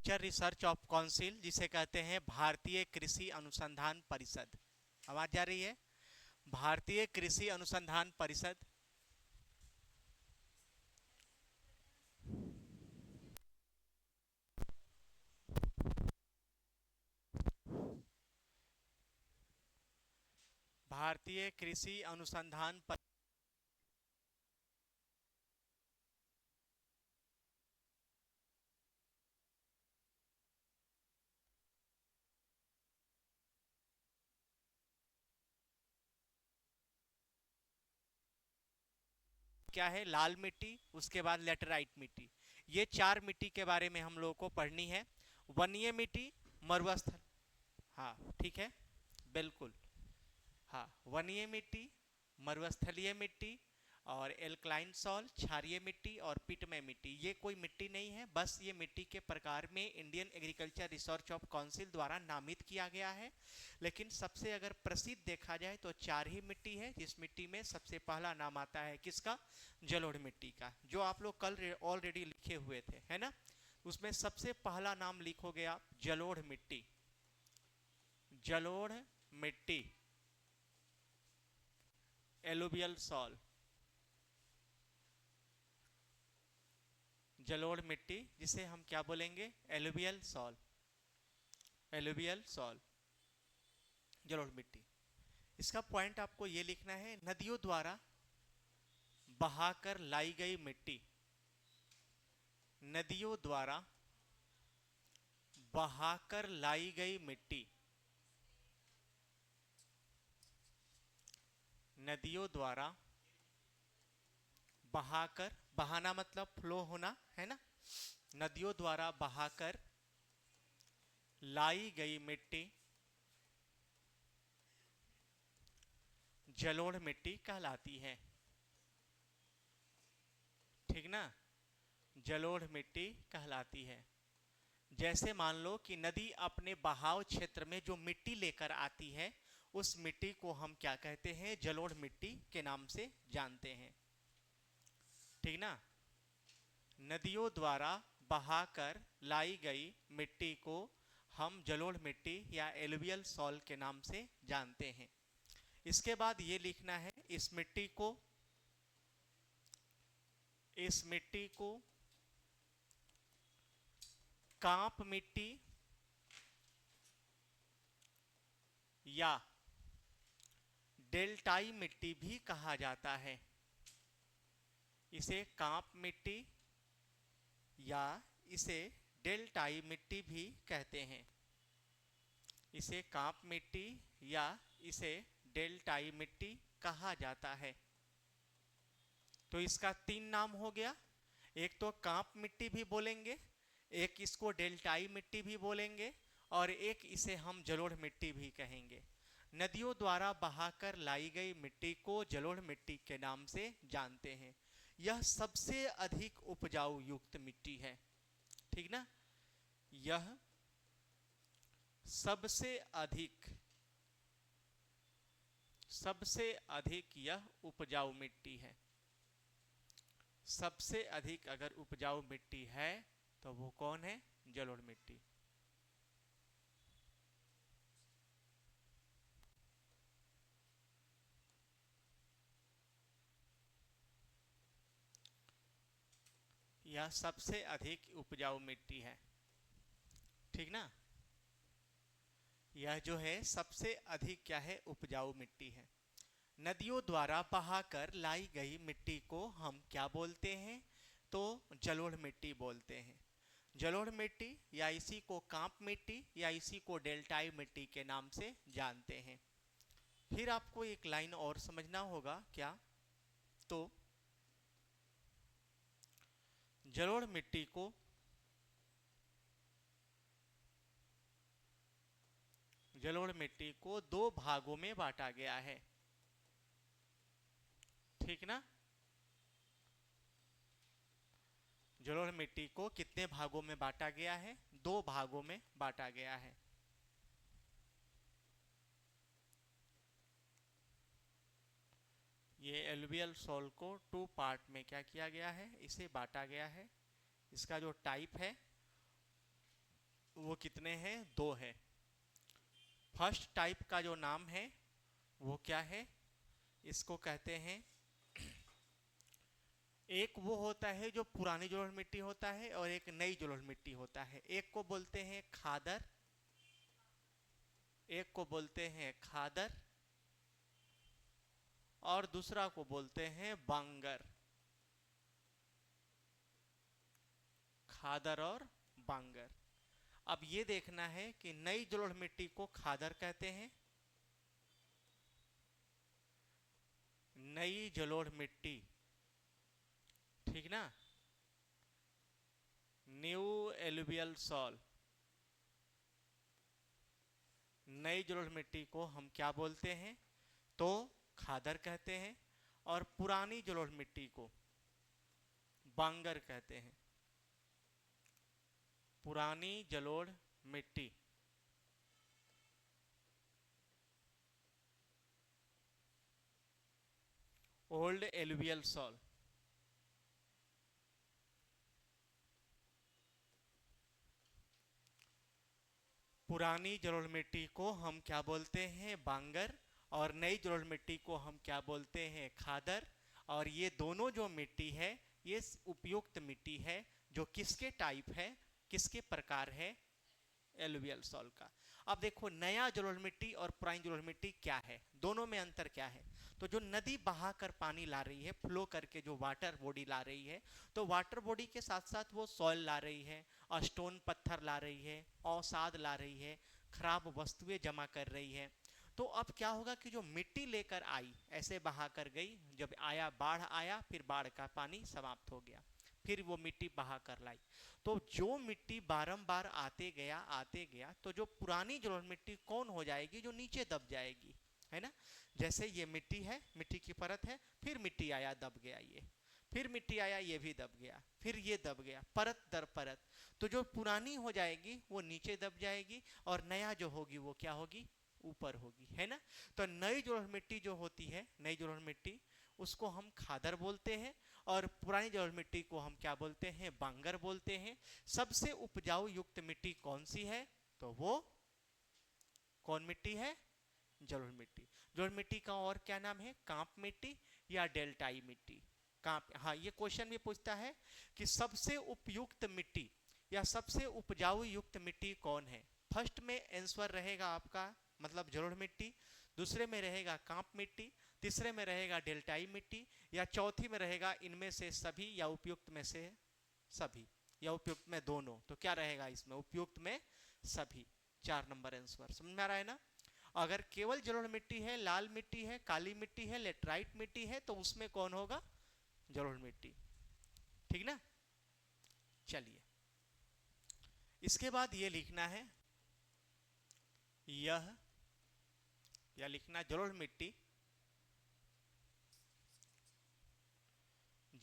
Agriculture research of council, जिसे कहते हैं भारतीय कृषि अनुसंधान परिषद। आवाज जा रही है? भारतीय कृषि अनुसंधान परिषद। भारतीय कृषि अनुसंधान क्या है? लाल मिट्टी, उसके बाद लेटराइट मिट्टी। ये चार मिट्टी के बारे में हम लोगों को पढ़नी है। वनीय मिट्टी, मरुस्थल। हाँ ठीक है, बिल्कुल। हाँ, वनीय मिट्टी, मरुस्थलीय मिट्टी, और एल्कलाइन सॉल, क्षारीय मिट्टी, और पिटमय मिट्टी। ये कोई मिट्टी नहीं है, बस ये मिट्टी के प्रकार में Indian agriculture research of council द्वारा नामित किया गया है। लेकिन सबसे अगर प्रसिद्ध देखा जाए तो चार ही मिट्टी है, जिस मिट्टी में सबसे पहला नाम आता है किसका? जलोढ़ मिट्टी का, जो आप लोग कल ऑलरेडी लिखे हुए थे, है ना? उसमें सबसे पहला नाम लिखोगे आप जलोढ़ मिट्टी। जलोढ़ मिट्टी, एलुवियल सॉल। जलोढ़ मिट्टी, जिसे हम क्या बोलेंगे? Alluvial sol. एलुवियल सॉल, जलोढ़ मिट्टी। इसका पॉइंट आपको ये लिखना है, नदियों द्वारा बहाकर लाई गई मिट्टी। नदियों द्वारा बहाकर लाई गई मिट्टी। नदियों द्वारा बहाकर, बहाना मतलब फ्लो होना, है ना? नदियों द्वारा बहाकर लाई गई मिट्टी जलोढ़ मिट्टी कहलाती है। ठीक ना? जलोढ़ मिट्टी कहलाती है। जैसे मान लो कि नदी अपने बहाव क्षेत्र में जो मिट्टी लेकर आती है, उस मिट्टी को हम क्या कहते हैं? जलोढ़ मिट्टी के नाम से जानते हैं। ठीक ना? नदियों द्वारा बहाकर लाई गई मिट्टी को हम जलोढ़ मिट्टी या एलुवियल सॉल के नाम से जानते हैं। इसके बाद ये लिखना है, इस मिट्टी को कांप मिट्टी या डेल्टाई मिट्टी भी कहा जाता है। इसे कांप मिट्टी या इसे डेल्टाई मिट्टी भी कहते हैं। इसे कांप मिट्टी या इसे डेल्टाई मिट्टी कहा जाता है। तो इसका तीन नाम हो गया। एक तो कांप मिट्टी भी बोलेंगे, एक इसको डेल्टाई मिट्टी भी बोलेंगे, और एक इसे हम जलोढ़ मिट्टी भी कहेंगे। नदियों द्वारा बहाकर लाई गई मिट्टी को जलोढ़ मिट्टी के नाम से जानते हैं। यह सबसे अधिक उपजाऊ युक्त मिट्टी है। ठीक ना? यह सबसे अधिक यह उपजाऊ मिट्टी है। सबसे अधिक अगर उपजाऊ मिट्टी है तो वो कौन है? जलोढ़ मिट्टी। यह सबसे अधिक उपजाऊ मिट्टी है। ठीक ना? यह जो है सबसे अधिक क्या है? उपजाऊ मिट्टी है। नदियों द्वारा बहाकर लाई गई मिट्टी को हम क्या बोलते हैं? तो जलोढ़ मिट्टी बोलते हैं। जलोढ़ मिट्टी या इसी को कांप मिट्टी या इसी को डेल्टाई मिट्टी के नाम से जानते हैं। फिर आपको एक लाइन और समझना होगा क्या? तो जलोढ़ मिट्टी को दो भागों में बांटा गया है। ठीक ना? जलोढ़ मिट्टी को कितने भागों में बांटा गया है? दो भागों में बांटा गया है। ये एलुवियल सॉल को टू पार्ट में क्या किया गया है? इसे बांटा गया है। इसका जो टाइप है वो कितने हैं? 2 है। फर्स्ट टाइप का जो नाम है वो क्या है? इसको कहते हैं, एक वो होता है जो पुरानी जलोढ़ मिट्टी होता है और एक नई जलोढ़ मिट्टी होता है। एक को बोलते हैं खादर, एक को बोलते हैं खादर और दूसरा को बोलते हैं बांगर। खादर और बांगर। अब ये देखना है कि नई जलोढ़ मिट्टी को खादर कहते हैं, नई जलोढ़ मिट्टी, ठीक ना, न्यू एलुवियल सॉल, नई जलोढ़ मिट्टी को हम क्या बोलते हैं? तो खादर कहते हैं, और पुरानी जलोढ़ मिट्टी को बांगर कहते हैं। पुरानी जलोढ़ मिट्टी, ओल्ड एलुवियल सॉल। पुरानी जलोढ़ मिट्टी को हम क्या बोलते हैं? बांगर। और नई जलोढ़ मिट्टी को हम क्या बोलते हैं? खादर। और ये दोनों जो मिट्टी है ये उपयुक्त मिट्टी है, जो किसके टाइप है, किसके प्रकार है? एलुवियल सॉल का। अब देखो नया जलोढ़ मिट्टी और पुरानी जलोढ़ मिट्टी क्या है, दोनों में अंतर क्या है? तो जो नदी बहाकर पानी ला रही है, फ्लो करके जो वाटर बॉडी ला रही है, तो वाटर बॉडी के साथ साथ वो सॉइल ला रही है, स्टोन पत्थर ला रही है, औसाद ला रही है, खराब वस्तुएं जमा कर रही है। तो अब क्या होगा कि जो मिट्टी लेकर आई ऐसे बहा कर गई, जब आया बाढ़ आया, फिर बाढ़ का पानी समाप्त हो गया, फिर वो मिट्टी बहा कर लाई। तो जो मिट्टी बारंबार आते गया तो जो पुरानी जलोढ़ मिट्टी कौन हो जाएगी? जो नीचे दब जाएगी, है ना। जैसे ये मिट्टी है, मिट्टी की परत है, फिर मिट्टी आया दब गया, ये फिर मिट्टी आया ये भी दब गया, फिर ये दब गया, परत दर परत। तो जो पुरानी हो जाएगी वो नीचे दब जाएगी, और नया जो होगी वो क्या होगी? ऊपर होगी, है ना। तो नई जलोढ़ मिट्टी जो होती है, नई जलोढ़ मिट्टी, उसको हम खादर बोलते हैं, और पुरानी जलोढ़ मिट्टी को हम क्या बोलते हैं? बांगर बोलते हैं। सबसे उपजाऊ युक्त मिट्टी कौन सी है? तो वो कौन मिट्टी है? जलोढ़ मिट्टी। जलोढ़ मिट्टी का और क्या नाम है? कांप मिट्टी या डेल्टाई मिट्टी। कांप, हाँ, ये क्वेश्चन भी पूछता है कि सबसे उपयुक्त मिट्टी या सबसे उपजाऊ युक्त मिट्टी कौन है। फर्स्ट में आंसर रहेगा आपका मतलब जलोढ़ मिट्टी, दूसरे में रहेगा कांप मिट्टी, तीसरे में रहेगा डेल्टाई मिट्टी, या चौथी में रहेगा इनमें से सभी या उपयुक्त में से सभी, या उपयुक्त में दोनों। तो क्या रहेगा इसमें? उपयुक्त में सभी। 4 नंबर आंसर समझ में आ रहा है ना। अगर केवल जलोढ़ मिट्टी है, लाल मिट्टी है, काली मिट्टी है, लेटराइट मिट्टी है, तो उसमें कौन होगा? जलोढ़ मिट्टी, ठीक ना। चलिए, इसके बाद ये लिखना है, या लिखना जलोढ़ मिट्टी,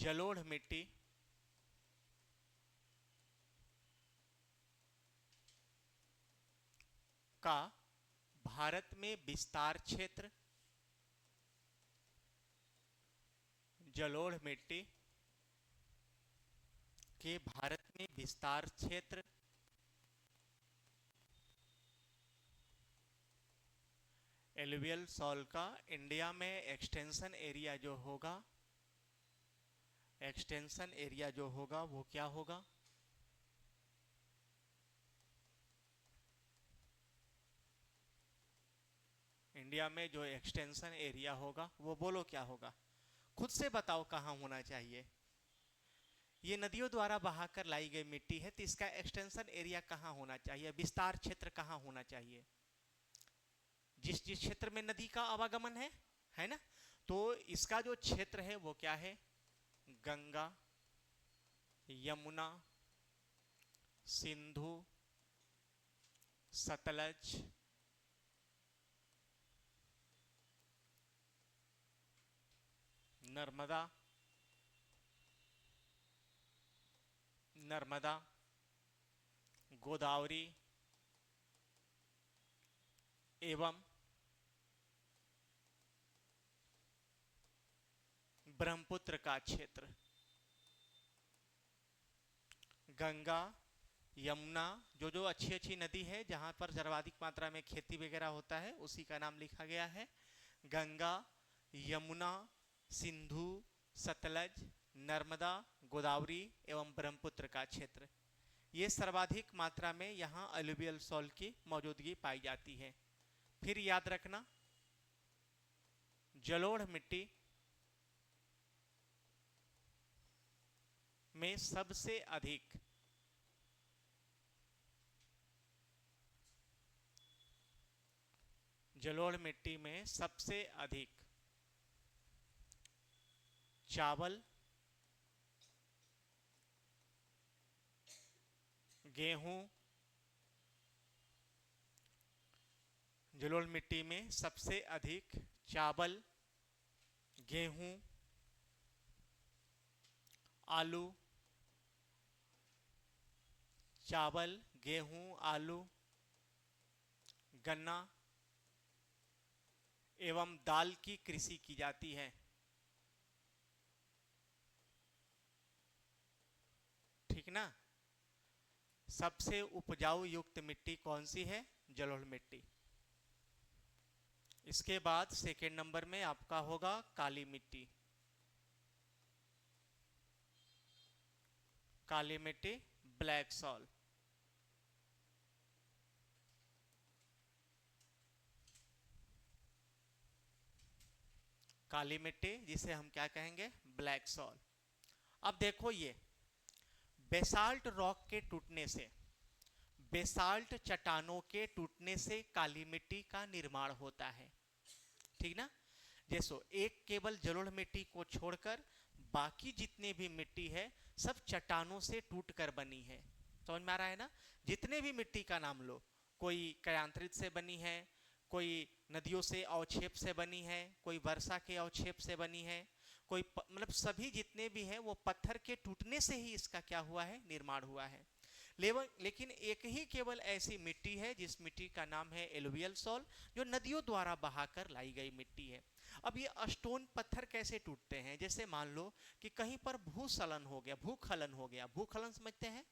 जलोढ़ मिट्टी का भारत में विस्तार क्षेत्र, जलोढ़ मिट्टी के भारत में विस्तार क्षेत्र, एलुवियल सॉल का इंडिया में एक्सटेंशन एरिया जो होगा, एक्सटेंशन एरिया जो होगा वो क्या होगा? इंडिया में जो एक्सटेंशन एरिया होगा वो बोलो क्या होगा? खुद से बताओ कहाँ होना चाहिए। ये नदियों द्वारा बहाकर लाई गई मिट्टी है, तो इसका एक्सटेंशन एरिया कहाँ होना चाहिए? विस्तार क्षेत्र कहाँ होना चाहिए? जिस जिस क्षेत्र में नदी का आवागमन है ना। तो इसका जो क्षेत्र है वो क्या है? गंगा, यमुना, सिंधु, सतलज, नर्मदा, नर्मदा, गोदावरी एवं ब्रह्मपुत्र का क्षेत्र। गंगा, यमुना, जो जो अच्छी अच्छी नदी है जहाँ पर सर्वाधिक मात्रा में खेती वगैरह होता है उसी का नाम लिखा गया है। गंगा, यमुना, सिंधु, सतलज, नर्मदा, गोदावरी एवं ब्रह्मपुत्र का क्षेत्र, ये सर्वाधिक मात्रा में यहाँ अलुवियल सॉल्ट की मौजूदगी पाई जाती है। फिर याद रखना, जलोढ़ मिट्टी में सबसे अधिक जलोढ़ मिट्टी में सबसे अधिक चावल, गेहूं, जलोढ़ मिट्टी में सबसे अधिक चावल, गेहूं, आलू, चावल, गेहूं, आलू, गन्ना एवं दाल की कृषि की जाती है। ठीक ना। सबसे उपजाऊ युक्त मिट्टी कौन सी है? जलोढ़ मिट्टी। इसके बाद सेकेंड नंबर में आपका होगा काली मिट्टी। काली मिट्टी, ब्लैक सॉल। काली मिट्टी जिसे हम क्या कहेंगे? Black soil. अब देखो, ये बेसाल्ट रॉक के टूटने से, बेसाल्ट चट्टानों के टूटने से काली मिट्टी का निर्माण होता है। ठीक ना। जैसो एक केवल जलोढ़ मिट्टी को छोड़कर बाकी जितने भी मिट्टी है सब चट्टानों से टूटकर बनी है। समझ में आ रहा है ना। जितने भी मिट्टी का नाम लो, कोई कयांतरित से बनी है, कोई नदियों से अवक्षेप से बनी है, कोई वर्षा के अवक्षेप से बनी है, कोई मतलब सभी जितने भी हैं वो पत्थर के टूटने से ही इसका क्या हुआ है? निर्माण हुआ है। लेकिन एक ही केवल ऐसी मिट्टी है जिस मिट्टी का नाम है एलुवियल सॉल, जो नदियों द्वारा बहाकर लाई गई मिट्टी है। अब ये स्टोन पत्थर कैसे टूटते हैं? जैसे मान लो कि कहीं पर भूस्खलन हो गया, भूखलन हो गया। भूखलन समझते हैं?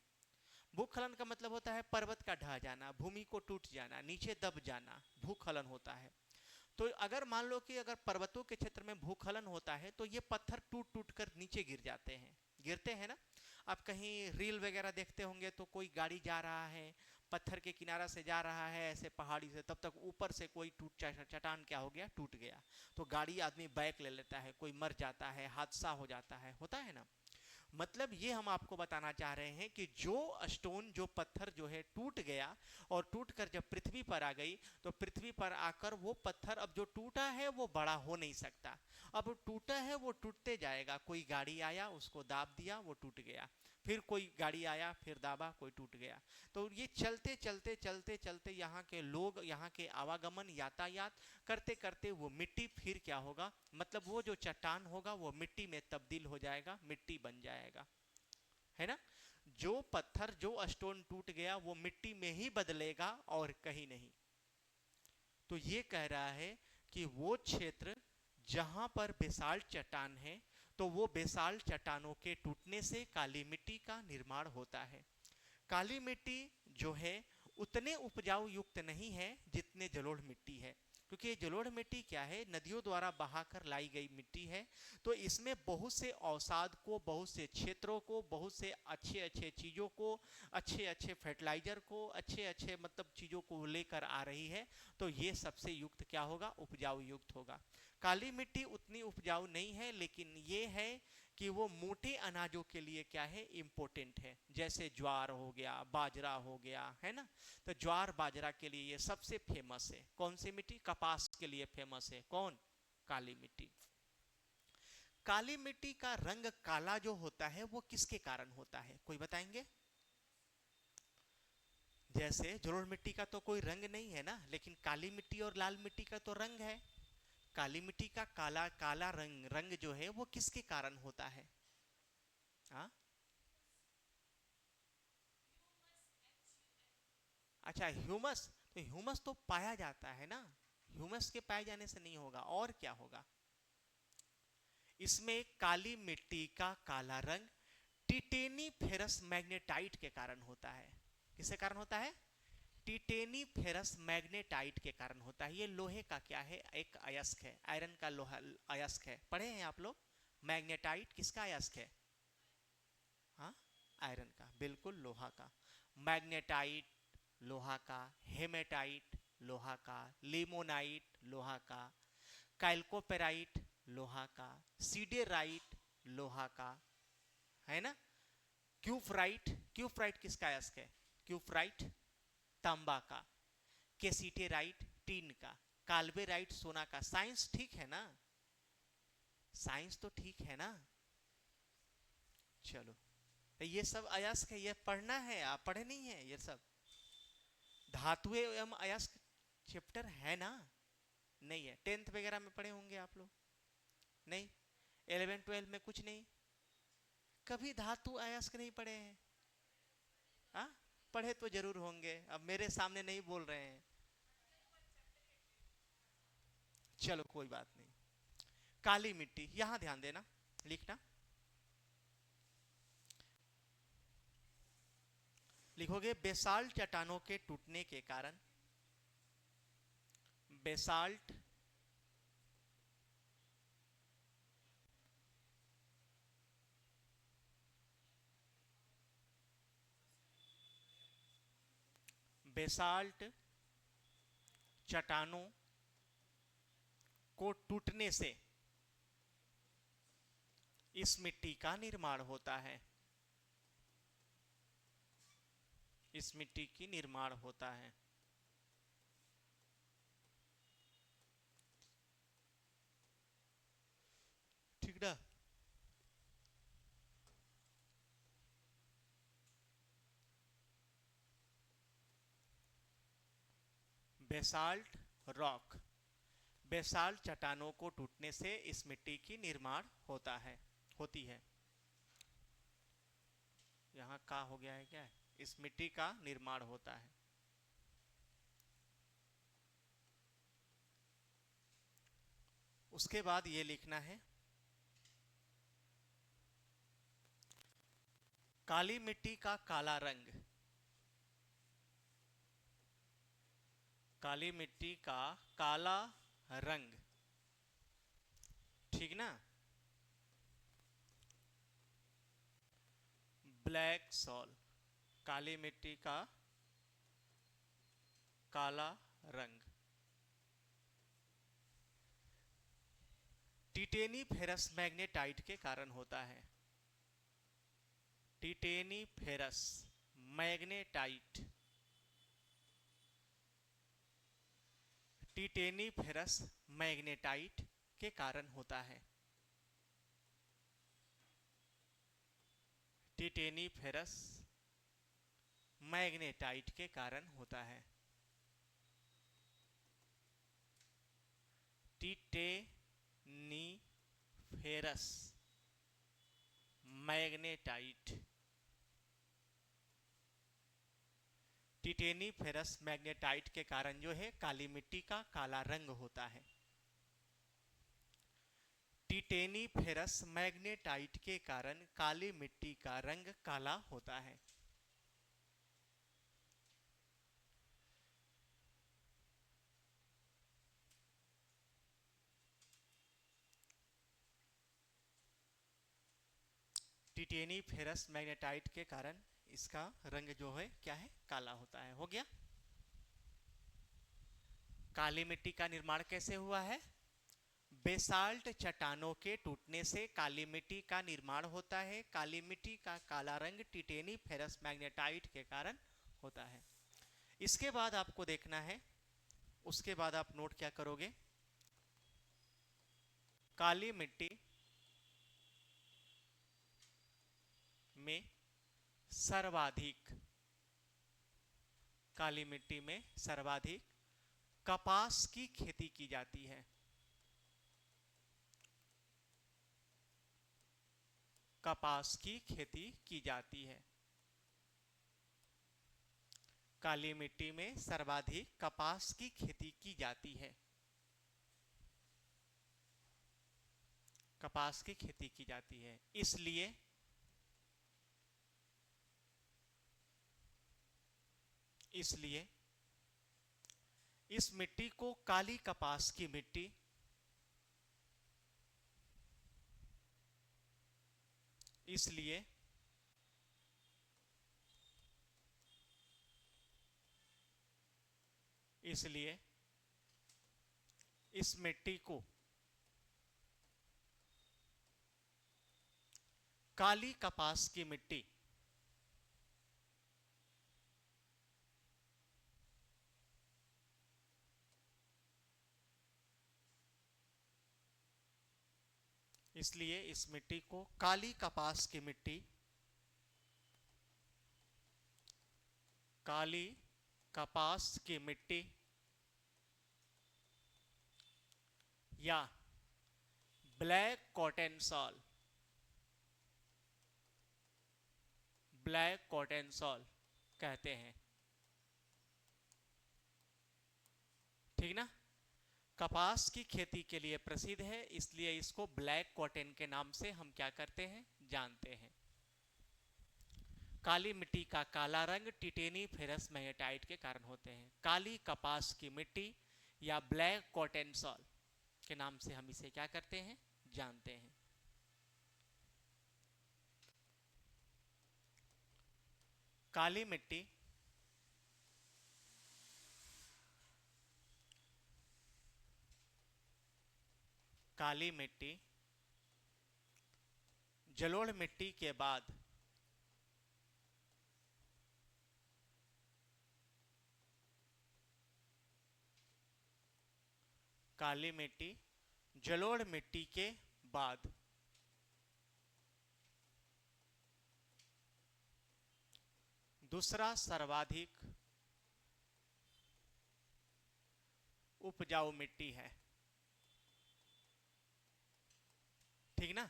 भूखलन का मतलब होता है पर्वत का ढह जाना, भूमि को टूट जाना, नीचे दब जाना, भूखलन होता है। तो अगर मान लो कि अगर पर्वतों के क्षेत्र में भूखलन होता है तो ये पत्थर टूट टूट कर नीचे गिर जाते हैं, गिरते हैं ना। आप कहीं रील वगैरह देखते होंगे तो कोई गाड़ी जा रहा है, पत्थर के किनारा से जा रहा है ऐसे पहाड़ी से, तब तक ऊपर से कोई चट्टान क्या हो गया? टूट गया। तो गाड़ी आदमी बैक ले लेता है, कोई मर जाता है, हादसा हो जाता है, होता है ना। मतलब ये हम आपको बताना चाह रहे हैं कि जो स्टोन, जो पत्थर जो है टूट गया और टूटकर जब पृथ्वी पर आ गई तो पृथ्वी पर आकर वो पत्थर अब जो टूटा है वो बड़ा हो नहीं सकता। अब टूटा है वो टूटते जाएगा। कोई गाड़ी आया उसको दाब दिया, वो टूट गया। फिर कोई गाड़ी आया, फिर दाबा, कोई टूट गया। तो ये चलते चलते चलते चलते यहाँ के लोग, यहाँ के आवागमन, यातायात करते करते वो मिट्टी फिर क्या होगा? मतलब वो जो चट्टान होगा वो मिट्टी में तब्दील हो जाएगा, मिट्टी बन जाएगा, है ना। जो पत्थर, जो स्टोन टूट गया वो मिट्टी में ही बदलेगा और कहीं नहीं। तो ये कह रहा है कि वो क्षेत्र जहां पर बेसाल्ट चट्टान है तो वो बेसाल्ट चट्टानों के टूटने से काली मिट्टी का निर्माण होता है। काली मिट्टी जो है उतने उपजाऊ युक्त नहीं है जितने जलोढ़ मिट्टी है, क्योंकि ये जलोढ़ मिट्टी क्या है? नदियों द्वारा बहाकर लाई गई मिट्टी है। तो इसमें बहुत से अवसाद को, बहुत से क्षेत्रों को, बहुत से अच्छे अच्छे चीज़ों को, अच्छे अच्छे फर्टिलाइजर को, अच्छे अच्छे मतलब चीज़ों को लेकर आ रही है। तो ये सबसे युक्त क्या होगा? उपजाऊ युक्त होगा। काली मिट्टी उतनी उपजाऊ नहीं है, लेकिन ये है कि वो मोटे अनाजों के लिए क्या है? इम्पोर्टेंट है। जैसे ज्वार हो गया, बाजरा हो गया, है ना। तो ज्वार बाजरा के लिए ये सबसे फेमस है। कौन सी मिट्टी? कपास के लिए फेमस है। कौन? काली मिट्टी। काली मिट्टी का रंग काला जो होता है वो किसके कारण होता है? कोई बताएंगे? जैसे जलोढ़ मिट्टी का तो कोई रंग नहीं है ना, लेकिन काली मिट्टी और लाल मिट्टी का तो रंग है। काली मिट्टी का काला काला रंग जो है वो किसके कारण होता है? हाँ, अच्छा, ह्यूमस। तो ह्यूमस तो पाया जाता है ना, ह्यूमस के पाए जाने से नहीं होगा, और क्या होगा? इसमें काली मिट्टी का काला रंग टिटेनी फेरस मैग्नेटाइट के कारण होता है। किसके कारण होता है? टिटेनी फेरस मैग्नेटाइट के कारण होता है। ये लोहे का क्या है? एक अयस्क है, आयरन का लोहा अयस्क है। पढ़े हैं आप लोग? मैग्नेटाइट किसका अयस्क है? हाँ, आयरन का, बिल्कुल लोहा का। मैग्नेटाइट लोहा का, हेमेटाइट लोहा का, लिमोनाइट लोहा का, कैल्कोपेराइट लोहा का, सीडेराइट लोहा का, है ना। क्यूफराइट, क्यूफराइट किसका अयस्क है? क्यूफराइट तांबा का, केसिटेराइट टीन का, काल्वेराइट सोना का। साइंस ठीक है ना? साइंस तो ठीक है ना? चलो, ये सब अयस्क है, ये पढ़ना है, आप पढ़े नहीं है ये सब? धातुएं एवं अयस्क चैप्टर है ना? नहीं है? 10th वगैरह में पढ़े होंगे आप लोग? नहीं? 11 12 में कुछ नहीं? कभी धातु अयस्क नहीं पढ़े हैं? हाँ, पढ़े तो जरूर होंगे, अब मेरे सामने नहीं बोल रहे हैं। चलो कोई बात नहीं। काली मिट्टी, यहां ध्यान देना, लिखना, लिखोगे बेसाल्ट चट्टानों के टूटने के कारण, बेसाल्ट बेसाल्ट चट्टानों को टूटने से इस मिट्टी का निर्माण होता है। इस मिट्टी की निर्माण होता है। ठीक ना? बेसाल्ट रॉक, बेसाल्ट चट्टानों को टूटने से इस मिट्टी की निर्माण होता है, होती है। यहां का हो गया है क्या? इस मिट्टी का निर्माण होता है। उसके बाद ये लिखना है, काली मिट्टी का काला रंग, काली मिट्टी का काला रंग, ठीक ना। ब्लैक सॉल, काली मिट्टी का काला रंग, टिटेनी फेरस मैग्नेटाइट के कारण होता है। Titaniferous magnetite, titaniferous magnetite के कारण होता है। टिटेनी फेरस मैग्नेटाइट के कारण होता है। Titaniferous magnetite, titaniferous magnetite के कारण जो है काली मिट्टी का काला रंग होता है। टिटेनी फेरस मैग्नेटाइट के कारण काली मिट्टी का रंग काला होता है। टिटेनी फेरस मैग्नेटाइट के कारण इसका रंग जो है क्या है? काला होता है। हो गया। काली मिट्टी का निर्माण कैसे हुआ है? बेसाल्ट चट्टानों के टूटने से काली मिट्टी का निर्माण होता है। काली मिट्टी का काला रंग टिटेनी फेरस मैग्नेटाइट के कारण होता है। इसके बाद आपको देखना है, उसके बाद आप नोट क्या करोगे? काली मिट्टी में सर्वाधिक, काली मिट्टी में सर्वाधिक कपास की खेती की जाती है। कपास की खेती की जाती है। काली मिट्टी में सर्वाधिक कपास की खेती की जाती है। कपास की खेती की जाती है, इसलिए इसलिए इस मिट्टी को काली कपास की मिट्टी इसलिए इसलिए इस मिट्टी को काली कपास की मिट्टी इसलिए इस मिट्टी को काली कपास की मिट्टी काली कपास की मिट्टी या ब्लैक कॉटन सॉल कहते हैं। ठीक ना। कपास की खेती के लिए प्रसिद्ध है, इसलिए इसको ब्लैक कॉटन के नाम से हम क्या करते हैं, जानते हैं। काली मिट्टी का काला रंग टिटेनी फेरस मैग्नेटाइट के कारण होते हैं। काली कपास की मिट्टी या ब्लैक कॉटन सॉल के नाम से हम इसे क्या करते हैं, जानते हैं। काली मिट्टी जलोढ़ मिट्टी के बाद काली मिट्टी जलोढ़ मिट्टी के बाद दूसरा सर्वाधिक उपजाऊ मिट्टी है। ठीक ना।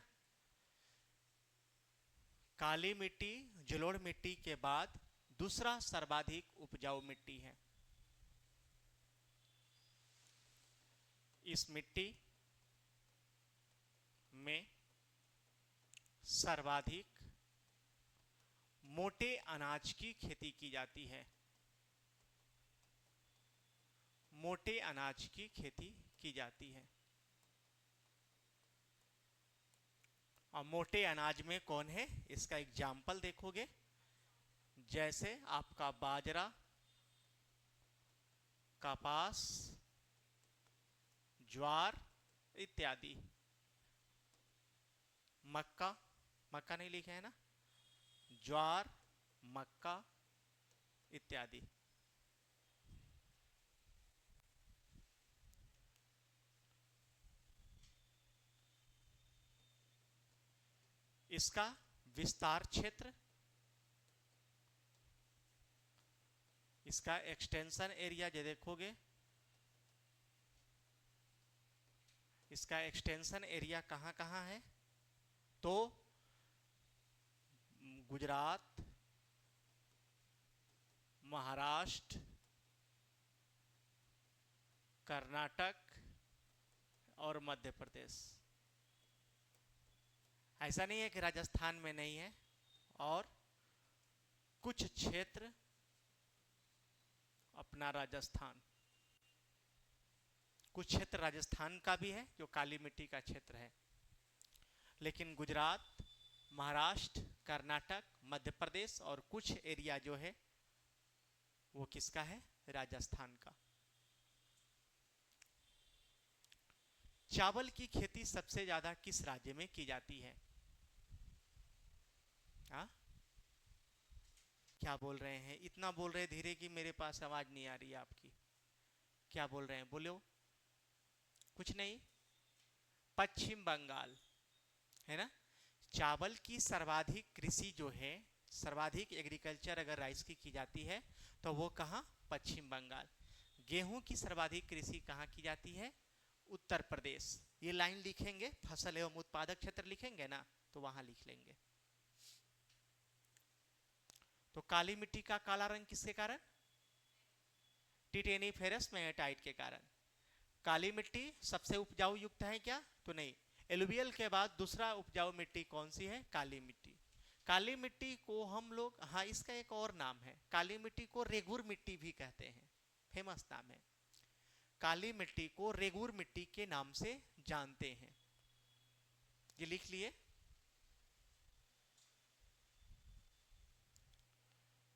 काली मिट्टी जलोढ़ मिट्टी के बाद दूसरा सर्वाधिक उपजाऊ मिट्टी है। इस मिट्टी में सर्वाधिक मोटे अनाज की खेती की जाती है। मोटे अनाज की खेती की जाती है। और मोटे अनाज में कौन है, इसका एग्जाम्पल देखोगे, जैसे आपका बाजरा, कपास, ज्वार इत्यादि। मक्का नहीं लिखे है ना, ज्वार, मक्का इत्यादि। इसका विस्तार क्षेत्र, इसका एक्सटेंशन एरिया जो देखोगे, इसका एक्सटेंशन एरिया कहां कहां है, तो गुजरात, महाराष्ट्र, कर्नाटक और मध्य प्रदेश। ऐसा नहीं है कि राजस्थान में नहीं है, और कुछ क्षेत्र अपना राजस्थान, कुछ क्षेत्र राजस्थान का भी है जो काली मिट्टी का क्षेत्र है, लेकिन गुजरात, महाराष्ट्र, कर्नाटक, मध्य प्रदेश और कुछ एरिया जो है वो किसका है, राजस्थान का। चावल की खेती सबसे ज्यादा किस राज्य में की जाती है? क्या बोल रहे हैं, इतना बोल रहे धीरे कि मेरे पास आवाज नहीं आ रही है आपकी। क्या बोल रहे हैं, बोलो। कुछ नहीं, पश्चिम बंगाल है ना। चावल की सर्वाधिक कृषि जो है, सर्वाधिक एग्रीकल्चर अगर राइस की जाती है तो वो कहाँ, पश्चिम बंगाल। गेहूं की सर्वाधिक कृषि कहाँ की जाती है, उत्तर प्रदेश। ये लाइन लिखेंगे, फसल एवं उत्पादक क्षेत्र लिखेंगे ना, तो वहां लिख लेंगे। तो काली मिट्टी का काला रंग किसके कारण, टिटेनी फेरस मैग्नेटाइट के कारण। काली मिट्टी सबसे उपजाऊ युक्त है क्या, तो नहीं। एलुवियल के बाद दूसरा उपजाऊ मिट्टी कौन सी है, काली मिट्टी। काली मिट्टी को हम लोग, हाँ इसका एक और नाम है, काली मिट्टी को रेगुर मिट्टी भी कहते हैं, फेमस नाम है। काली मिट्टी को रेगुर मिट्टी के नाम से जानते हैं, ये लिख लिए।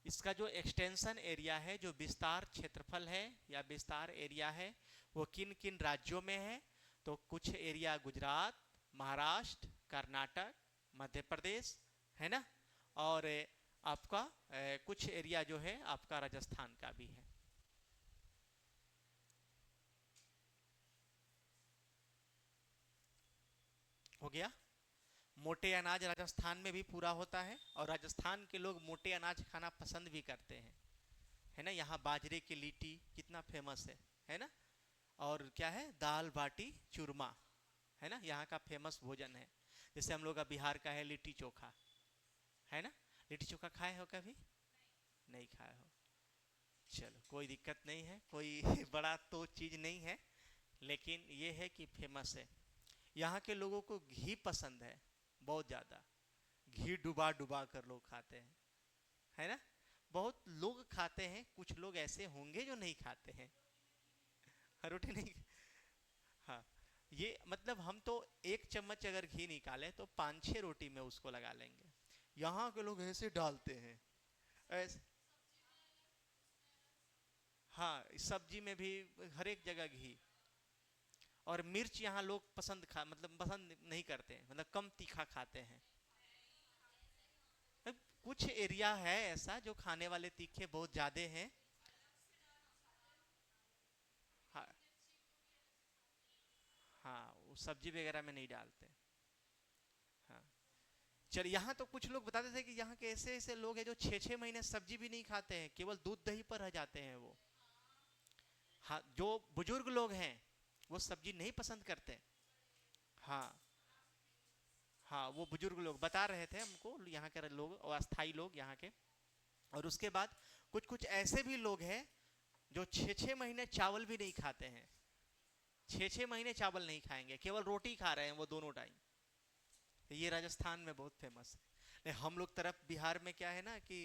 इसका जो एक्सटेंशन एरिया है, जो विस्तार क्षेत्रफल है या विस्तार एरिया है, वो किन किन राज्यों में है? तो कुछ एरिया गुजरात, महाराष्ट्र, कर्नाटक, मध्य प्रदेश, है ना, और आपका कुछ एरिया जो है आपका राजस्थान का भी है। हो गया। मोटे अनाज राजस्थान में भी पूरा होता है, और राजस्थान के लोग मोटे अनाज खाना पसंद भी करते हैं, है ना। यहाँ बाजरे की लिट्टी कितना फेमस है ना। और क्या है, दाल बाटी चूरमा, है ना, यहाँ का फेमस भोजन है। जैसे हम लोग का बिहार का है लिट्टी चोखा, है ना। लिट्टी चोखा खाए हो कभी? नहीं खाए हो, चलो कोई दिक्कत नहीं है, कोई बड़ा तो चीज़ नहीं है, लेकिन ये है कि फेमस है। यहाँ के लोगों को घी पसंद है बहुत ज़्यादा, घी डुबा डुबा कर लोग खाते हैं, है ना। बहुत लोग खाते हैं, कुछ लोग ऐसे होंगे जो नहीं खाते हैं, रोटी नहीं। हाँ, ये मतलब हम तो एक चम्मच अगर घी निकाले तो 5-6 रोटी में उसको लगा लेंगे। यहाँ के लोग ऐसे डालते हैं, ऐसे। हाँ, सब्जी में भी, हर एक जगह घी। और मिर्च यहाँ लोग मतलब पसंद नहीं करते हैं, मतलब कम तीखा खाते हैं। अब कुछ एरिया है ऐसा जो खाने वाले तीखे बहुत ज्यादा हैं। हाँ, हाँ वो सब्जी वगैरह में नहीं डालते। हाँ, चल यहाँ तो कुछ लोग बताते थे कि यहाँ के ऐसे ऐसे लोग हैं जो 6-6 महीने सब्जी भी नहीं खाते हैं, केवल दूध दही पर रह जाते हैं वो। हाँ, जो बुजुर्ग लोग हैं वो सब्जी नहीं पसंद करते। हाँ, हाँ वो बुजुर्ग लोग बता रहे थे हमको, यहाँ के लोग और अस्थाई लोग यहाँ के। और उसके बाद कुछ कुछ ऐसे भी लोग हैं जो 6-6 महीने चावल भी नहीं खाते हैं, 6-6 महीने चावल नहीं खाएंगे, केवल रोटी खा रहे हैं वो दोनों टाइम। तो ये राजस्थान में बहुत फेमस है। हम लोग तरफ बिहार में क्या है ना कि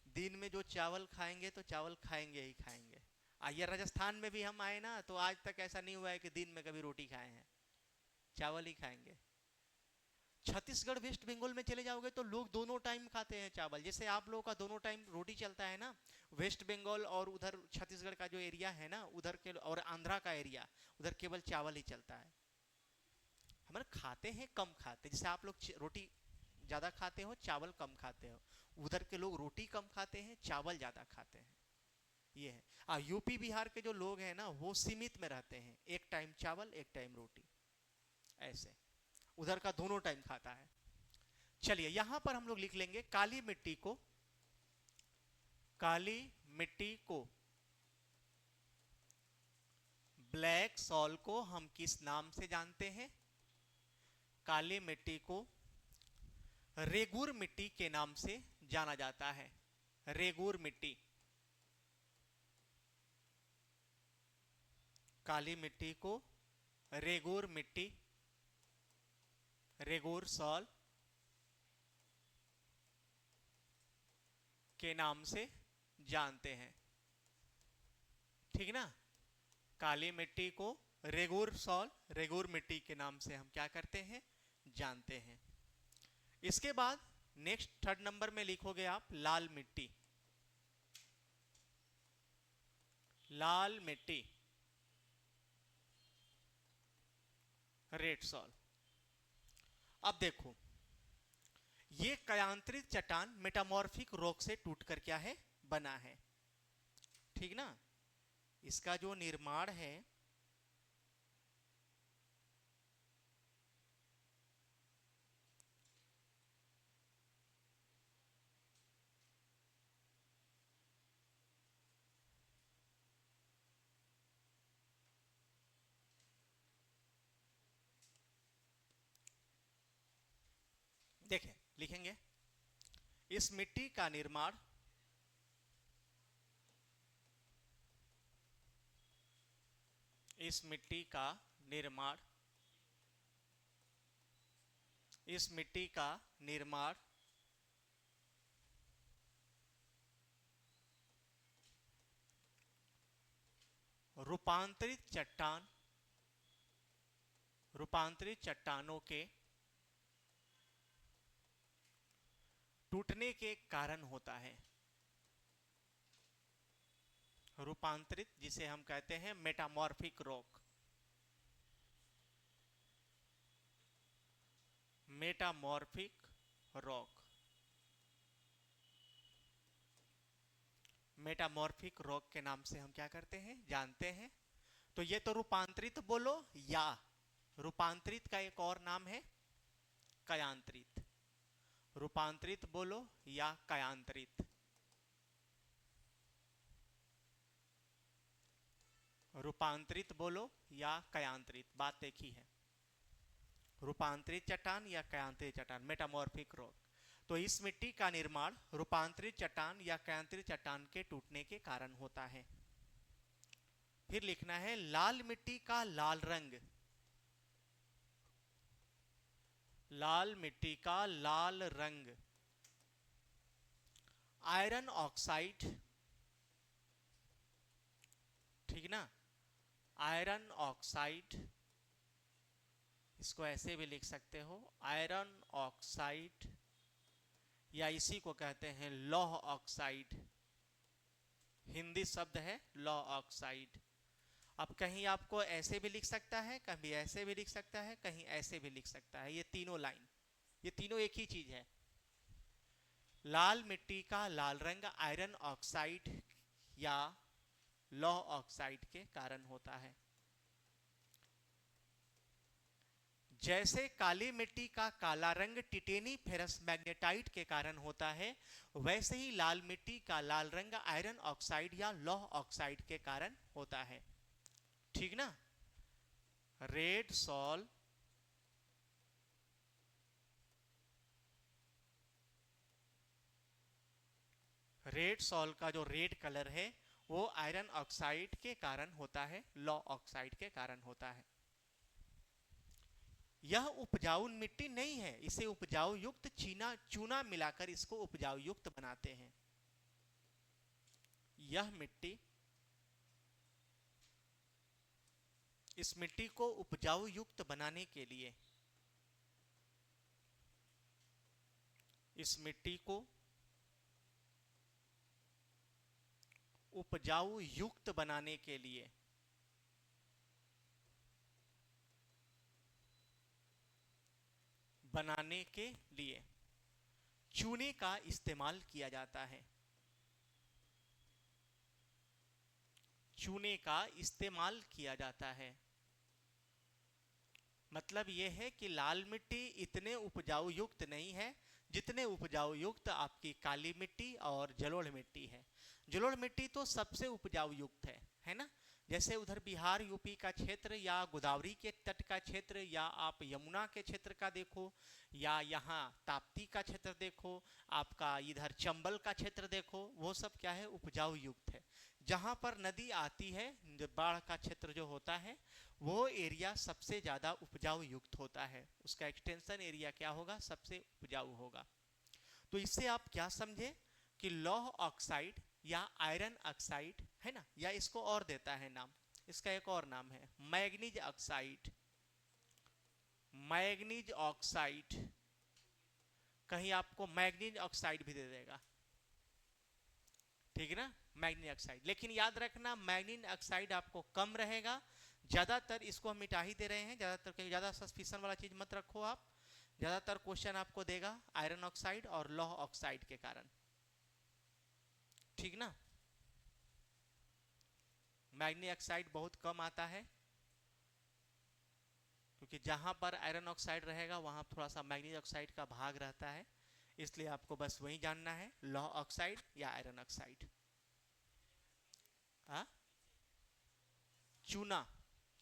दिन में जो चावल खाएंगे तो चावल खाएंगे ही खाएंगे। ये राजस्थान में भी हम आए ना तो आज तक ऐसा नहीं हुआ है कि दिन में कभी रोटी खाए हैं, चावल ही खाएंगे। छत्तीसगढ़ वेस्ट बंगाल में चले जाओगे तो लोग दोनों टाइम खाते हैं चावल, जैसे आप लोगों का दोनों टाइम रोटी चलता है ना। वेस्ट बंगाल और उधर छत्तीसगढ़ का जो एरिया है ना उधर के, और आंध्रा का एरिया, उधर केवल चावल ही चलता है। हमारे खाते हैं, कम खाते हैं, जैसे आप लोग रोटी ज़्यादा खाते हो, चावल कम खाते हो। उधर के लोग रोटी कम खाते हैं, चावल ज़्यादा खाते हैं, ये है। यूपी बिहार के जो लोग हैं ना वो सीमित में रहते हैं, एक टाइम चावल एक टाइम रोटी, ऐसे। उधर का दोनों टाइम खाता है। चलिए यहां पर हम लोग लिख लेंगे काली मिट्टी को, काली मिट्टी को, ब्लैक सॉल को हम किस नाम से जानते हैं? काली मिट्टी को रेगुर मिट्टी के नाम से जाना जाता है, रेगुर मिट्टी। काली मिट्टी को रेगुर मिट्टी, रेगुर सॉल के नाम से जानते हैं, ठीक ना। काली मिट्टी को रेगुर सॉल, रेगुर मिट्टी के नाम से हम क्या करते हैं, जानते हैं। इसके बाद नेक्स्ट 3rd नंबर में लिखोगे आप लाल मिट्टी, लाल मिट्टी, रेड सॉल। अब देखो, ये कायांतरित चट्टान मेटामॉर्फिक रॉक से टूटकर क्या है, बना है, ठीक ना। इसका जो निर्माण है, देखें लिखेंगे, इस मिट्टी का निर्माण इस मिट्टी का निर्माण इस मिट्टी का निर्माण रूपांतरित चट्टान, रूपांतरित चट्टानों के टूटने के कारण होता है। रूपांतरित, जिसे हम कहते हैं metamorphic rock, metamorphic rock, metamorphic rock के नाम से हम क्या करते हैं, जानते हैं। तो ये तो रूपांतरित बोलो, या रूपांतरित का एक और नाम है कायांतरित। रूपांतरित बोलो या कायांतरित। रूपांतरित बोलो या कायांतरित, बात एक ही है। रूपांतरित चट्टान या कायांतरित चट्टान, मेटामॉर्फिक रॉक। तो इस मिट्टी का निर्माण रूपांतरित चट्टान या कायांतरित चट्टान के टूटने के कारण होता है। फिर लिखना है लाल मिट्टी का लाल रंग, लाल मिट्टी का लाल रंग आयरन ऑक्साइड, ठीक ना, आयरन ऑक्साइड, इसको ऐसे भी लिख सकते हो आयरन ऑक्साइड, या इसी को कहते हैं लौह ऑक्साइड, हिंदी शब्द है लौह ऑक्साइड। अब कहीं आपको ऐसे भी लिख सकता है, कहीं ऐसे भी लिख सकता है, कहीं ऐसे भी लिख सकता है। ये तीनों लाइन, ये तीनों एक ही चीज है। लाल मिट्टी का लाल रंग आयरन ऑक्साइड या लौह ऑक्साइड के कारण होता है। जैसे काली मिट्टी का काला रंग टिटेनी फेरस मैग्नेटाइट के कारण होता है, वैसे ही लाल मिट्टी का लाल रंग आयरन ऑक्साइड या लौह ऑक्साइड के कारण होता है, ठीक ना। रेड सॉल, रेड सॉल का जो रेड कलर है वो आयरन ऑक्साइड के कारण होता है, लौह ऑक्साइड के कारण होता है। यह उपजाऊ मिट्टी नहीं है, इसे उपजाऊ युक्त चूना मिलाकर इसको उपजाऊ युक्त बनाते हैं। यह मिट्टी, इस मिट्टी को उपजाऊ युक्त बनाने के लिए, इस मिट्टी को उपजाऊ युक्त बनाने के लिए चूने का इस्तेमाल किया जाता है। चूने का इस्तेमाल किया जाता है। मतलब यह है कि लाल मिट्टी इतने उपजाऊ युक्त नहीं है जितने उपजाऊ युक्त आपकी काली मिट्टी और जलोढ़ मिट्टी है। जलोढ़ मिट्टी तो सबसे उपजाऊ युक्त है ना। जैसे उधर बिहार यूपी का क्षेत्र या गोदावरी के तट का क्षेत्र या आप यमुना के क्षेत्र का देखो या यहाँ ताप्ती का क्षेत्र देखो, आपका इधर चंबल का क्षेत्र देखो, वो सब क्या है, उपजाऊ युक्त है। जहाँ पर नदी आती है, बाढ़ का क्षेत्र जो होता है वो एरिया सबसे ज़्यादा उपजाऊ युक्त होता है, उसका एक्सटेंशन एरिया क्या होगा, सबसे उपजाऊ होगा। तो इससे आप क्या समझे कि लौह ऑक्साइड या आयरन ऑक्साइड है ना, या इसको और देता है नाम, इसका एक और नाम है मैग्नीज ऑक्साइड। मैग्नीज ऑक्साइड, कहीं आपको मैग्नीज ऑक्साइड भी दे देगा, ठीक है ना, मैग्नीज ऑक्साइड। लेकिन याद रखना मैग्नीज ऑक्साइड आपको कम रहेगा, ज्यादातर इसको हम मिटा ही दे रहे हैं, ज्यादातर ज्यादा सस्पिशन वाला चीज मत रखो आप। ज्यादातर क्वेश्चन आपको देगा आयरन ऑक्साइड और लौह ऑक्साइड के कारण, ठीक ना। मैग्नीज ऑक्साइड बहुत कम आता है क्योंकि जहां पर आयरन ऑक्साइड रहेगा वहां थोड़ा सा मैग्नीज ऑक्साइड का भाग रहता है, इसलिए आपको बस वही जानना है लौह ऑक्साइड या आयरन ऑक्साइड। चूना,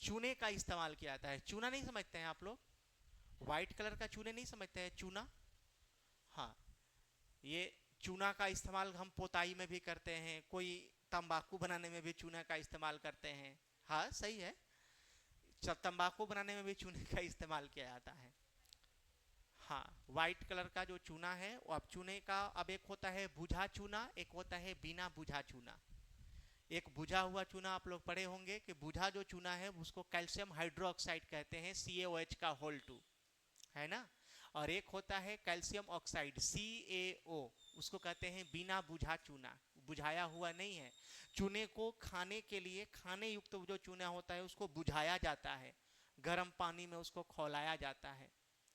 चूने का इस्तेमाल किया जाता है। चूना नहीं समझते हैं आप लोग, व्हाइट कलर का चूने नहीं समझते हैं, चूना। हाँ, ये चूना का इस्तेमाल हम पोताई में भी करते हैं, कोई तंबाकू बनाने में भी चूना का इस्तेमाल करते हैं। हाँ सही है, तंबाकू बनाने में भी चूने का इस्तेमाल किया जाता है। हाँ, व्हाइट कलर का जो चूना है वो, अब चूने का अब एक होता है बुझा चूना, एक होता है बिना बुझा चूना। एक बुझा हुआ चूना आप लोग पढ़े होंगे कि बुझा जो चूना है उसको कैल्शियम हाइड्रोक्साइड कहते हैं, CaOH का होल 2, है ना। और एक होता है कैल्शियम ऑक्साइड CaO, उसको कहते हैं बिना बुझा चूना, बुझाया हुआ नहीं है। चूने को खाने के लिए, खाने युक्त जो चूना होता है उसको बुझाया जाता है, गर्म पानी में उसको खौलाया जाता है,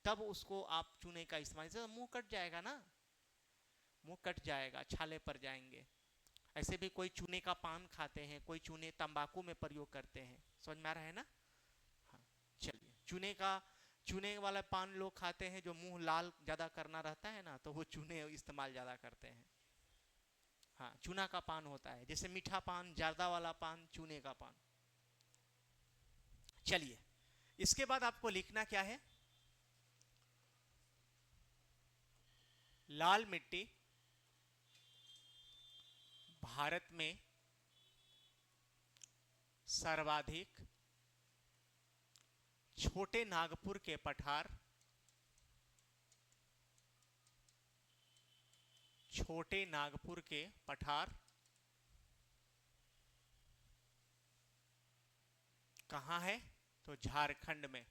तब उसको आप चूने का इस्तेमाल, जैसे मुंह कट जाएगा ना, मुंह कट जाएगा, छाले पड़ जाएंगे, ऐसे भी कोई चूने का पान खाते हैं, कोई चूने तंबाकू में प्रयोग करते हैं, समझ में आ रहा है ना। हाँ, चलिए, चूने वाला पान लोग खाते हैं जो मुंह लाल ज्यादा करना रहता है ना, तो वो चूने इस्तेमाल ज्यादा करते हैं। हाँ, चूना का पान होता है, जैसे मीठा पान, जर्दा वाला पान, चूने का पान। चलिए, इसके बाद आपको लिखना क्या है, लाल मिट्टी भारत में सर्वाधिक छोटे नागपुर के पठार, छोटे नागपुर के पठार कहां है, तो झारखंड में।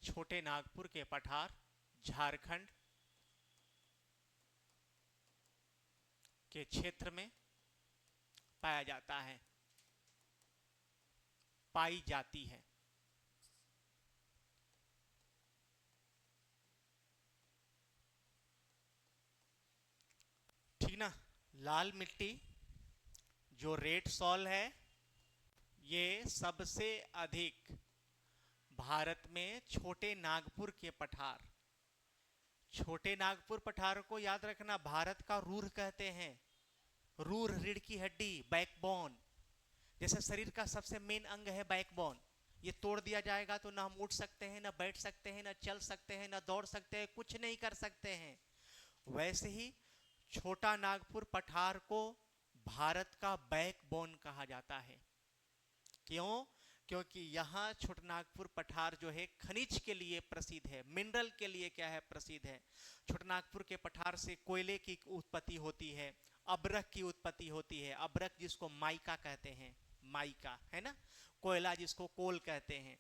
छोटे नागपुर के पठार झारखंड के क्षेत्र में पाया जाता है, पाई जाती है। ठीक ना। लाल मिट्टी जो रेड सॉल है, ये सबसे अधिक भारत में छोटे नागपुर के पठार, छोटे नागपुर पठार को याद रखना, भारत का रूर कहते हैं। रूर, रीढ़ की हड्डी, बैकबोन, जैसे शरीर का सबसे मेन अंग है बैकबोन, ये तोड़ दिया जाएगा तो ना हम उठ सकते हैं, ना बैठ सकते हैं, ना चल सकते हैं, ना दौड़ सकते हैं, कुछ नहीं कर सकते हैं। वैसे ही छोटा नागपुर पठार को भारत का बैकबोन कहा जाता है। क्यों? क्योंकि यहाँ छोटनागपुर पठार जो है खनिज के लिए प्रसिद्ध है, मिनरल के लिए क्या है, प्रसिद्ध है। छोटनागपुर के पठार से कोयले की उत्पत्ति होती है, अब्रक की उत्पत्ति होती है, अब्रक जिसको माइका कहते हैं, माइका है ना, कोयला जिसको कोल कहते हैं,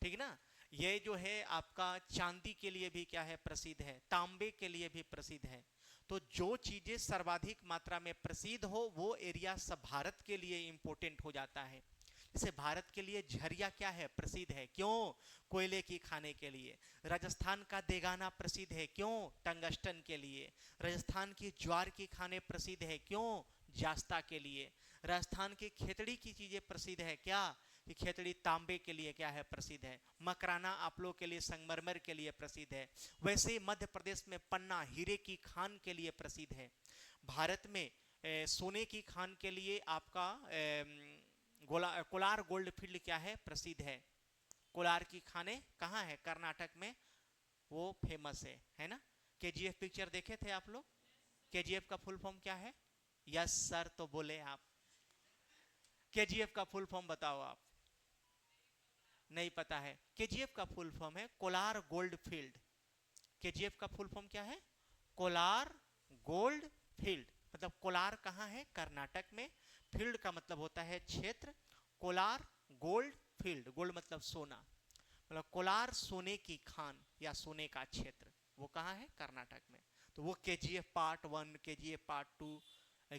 ठीक ना। ये जो है आपका चांदी के लिए भी क्या है, प्रसिद्ध है, तांबे के लिए भी प्रसिद्ध है। तो जो चीजें सर्वाधिक मात्रा में प्रसिद्ध हो वो एरिया सब भारत के लिए इंपॉर्टेंट हो जाता है। जैसे भारत के लिए झरिया क्या है, प्रसिद्ध है, क्यों, कोयले की खाने के लिए। राजस्थान का देगाना प्रसिद्ध है, क्यों, टंगस्टन के लिए। राजस्थान की ज्वार की खाने प्रसिद्ध है, क्यों, जास्ता के लिए। राजस्थान की खेतड़ी की चीजें प्रसिद्ध है, क्या, कि खेतड़ी तांबे के लिए क्या है, प्रसिद्ध है। मकराना आप लोग के लिए संगमरमर के लिए प्रसिद्ध है। वैसे ही मध्य प्रदेश में पन्ना हीरे की खान के लिए प्रसिद्ध है। भारत में सोने की खान के लिए आपका कोलार गोल्ड फील्ड क्या है, प्रसिद्ध है। कोलार की खाने कहाँ है, कर्नाटक में, वो फेमस है ना। केजीएफ पिक्चर देखे थे आप लोग, केजीएफ का फुल फॉर्म क्या है, यस सर तो बोले आप, केजीएफ का फुल फॉर्म बताओ आप, नहीं पता है। केजीएफ का फुल फॉर्म है कोलार गोल्ड फील्ड। केजीएफ का फुल फॉर्म क्या है, कोलार गोल्ड फील्ड, मतलब कोलार कहां है, कर्नाटक में, फील्ड का मतलब होता है क्षेत्र, कोलार गोल्ड फील्ड, गोल्ड मतलब सोना, मतलब कोलार सोने की खान या सोने का क्षेत्र, वो कहां है, कर्नाटक में। तो वो KGF part 1, KGF part 2,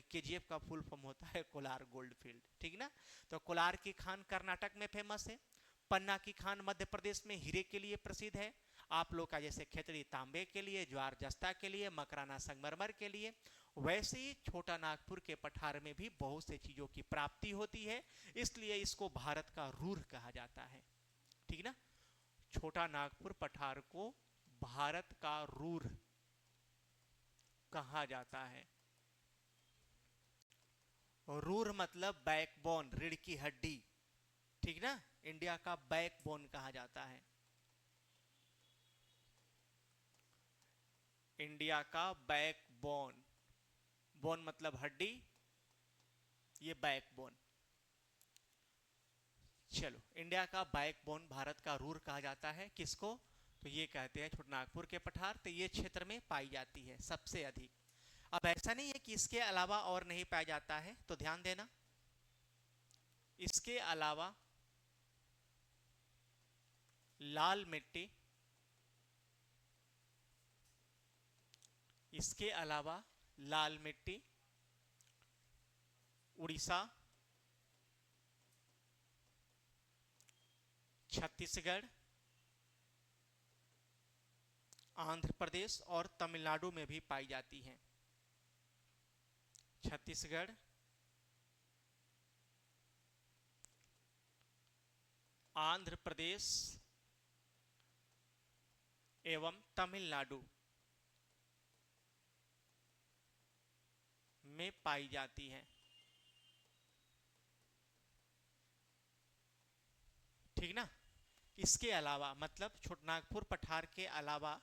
KGF का फुल फॉर्म होता है कोलार गोल्ड फील्ड, ठीक ना। तो कोलार की खान कर्नाटक में फेमस है, पन्ना की खान मध्य प्रदेश में हीरे के लिए प्रसिद्ध है। आप लोग का जैसे खेतड़ी तांबे के लिए, ज्वार जस्ता के लिए, मकराना संगमरमर के लिए, वैसे ही छोटा नागपुर के पठार में भी बहुत से चीजों की प्राप्ति होती है, इसलिए इसको भारत का रूर कहा जाता है, ठीक ना। छोटा नागपुर पठार को भारत का रूर कहा जाता है। रूर मतलब बैकबोन, रीढ़ की हड्डी, ठीक ना, इंडिया का बैकबोन कहा जाता है, इंडिया का बैकबोन, बोन मतलब हड्डी, ये बैकबोन। चलो, इंडिया का बैकबोन भारत का रूर कहा जाता है, किसको, तो ये कहते हैं छोटा नागपुर के पठार, तो ये क्षेत्र में पाई जाती है सबसे अधिक। अब ऐसा नहीं है कि इसके अलावा और नहीं पाया जाता है, तो ध्यान देना, इसके अलावा लाल मिट्टी, इसके अलावा लाल मिट्टी उड़ीसा, छत्तीसगढ़, आंध्र प्रदेश और तमिलनाडु में भी पाई जाती हैं। छत्तीसगढ़, आंध्र प्रदेश एवं तमिलनाडु में पाई जाती हैं। ठीक ना। इसके अलावा मतलब छोटानागपुर पठार के अलावा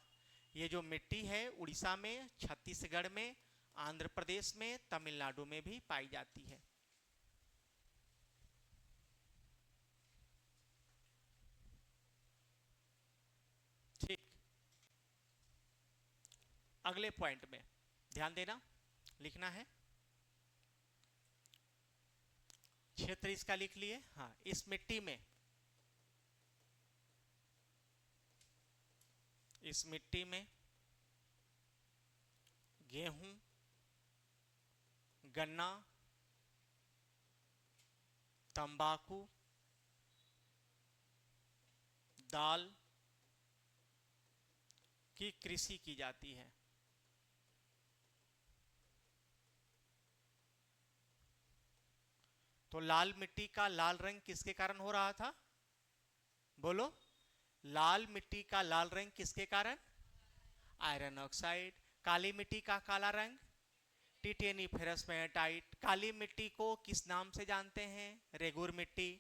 ये जो मिट्टी है उड़ीसा में, छत्तीसगढ़ में, आंध्र प्रदेश में, तमिलनाडु में भी पाई जाती है। ठीक, अगले पॉइंट में ध्यान देना, लिखना है, क्षेत्र इसका लिख लिए। हाँ, इस मिट्टी में, इस मिट्टी में गेहूं, गन्ना, तंबाकू, दाल की कृषि की जाती है। तो लाल मिट्टी का लाल रंग किसके कारण हो रहा था? बोलो, लाल मिट्टी का लाल रंग किसके कारण? Iron oxide. काली मिट्टी का काला रंग? Tetani ferrous magnetite. काली मिट्टी को किस नाम से जानते हैं? रेगुर मिट्टी।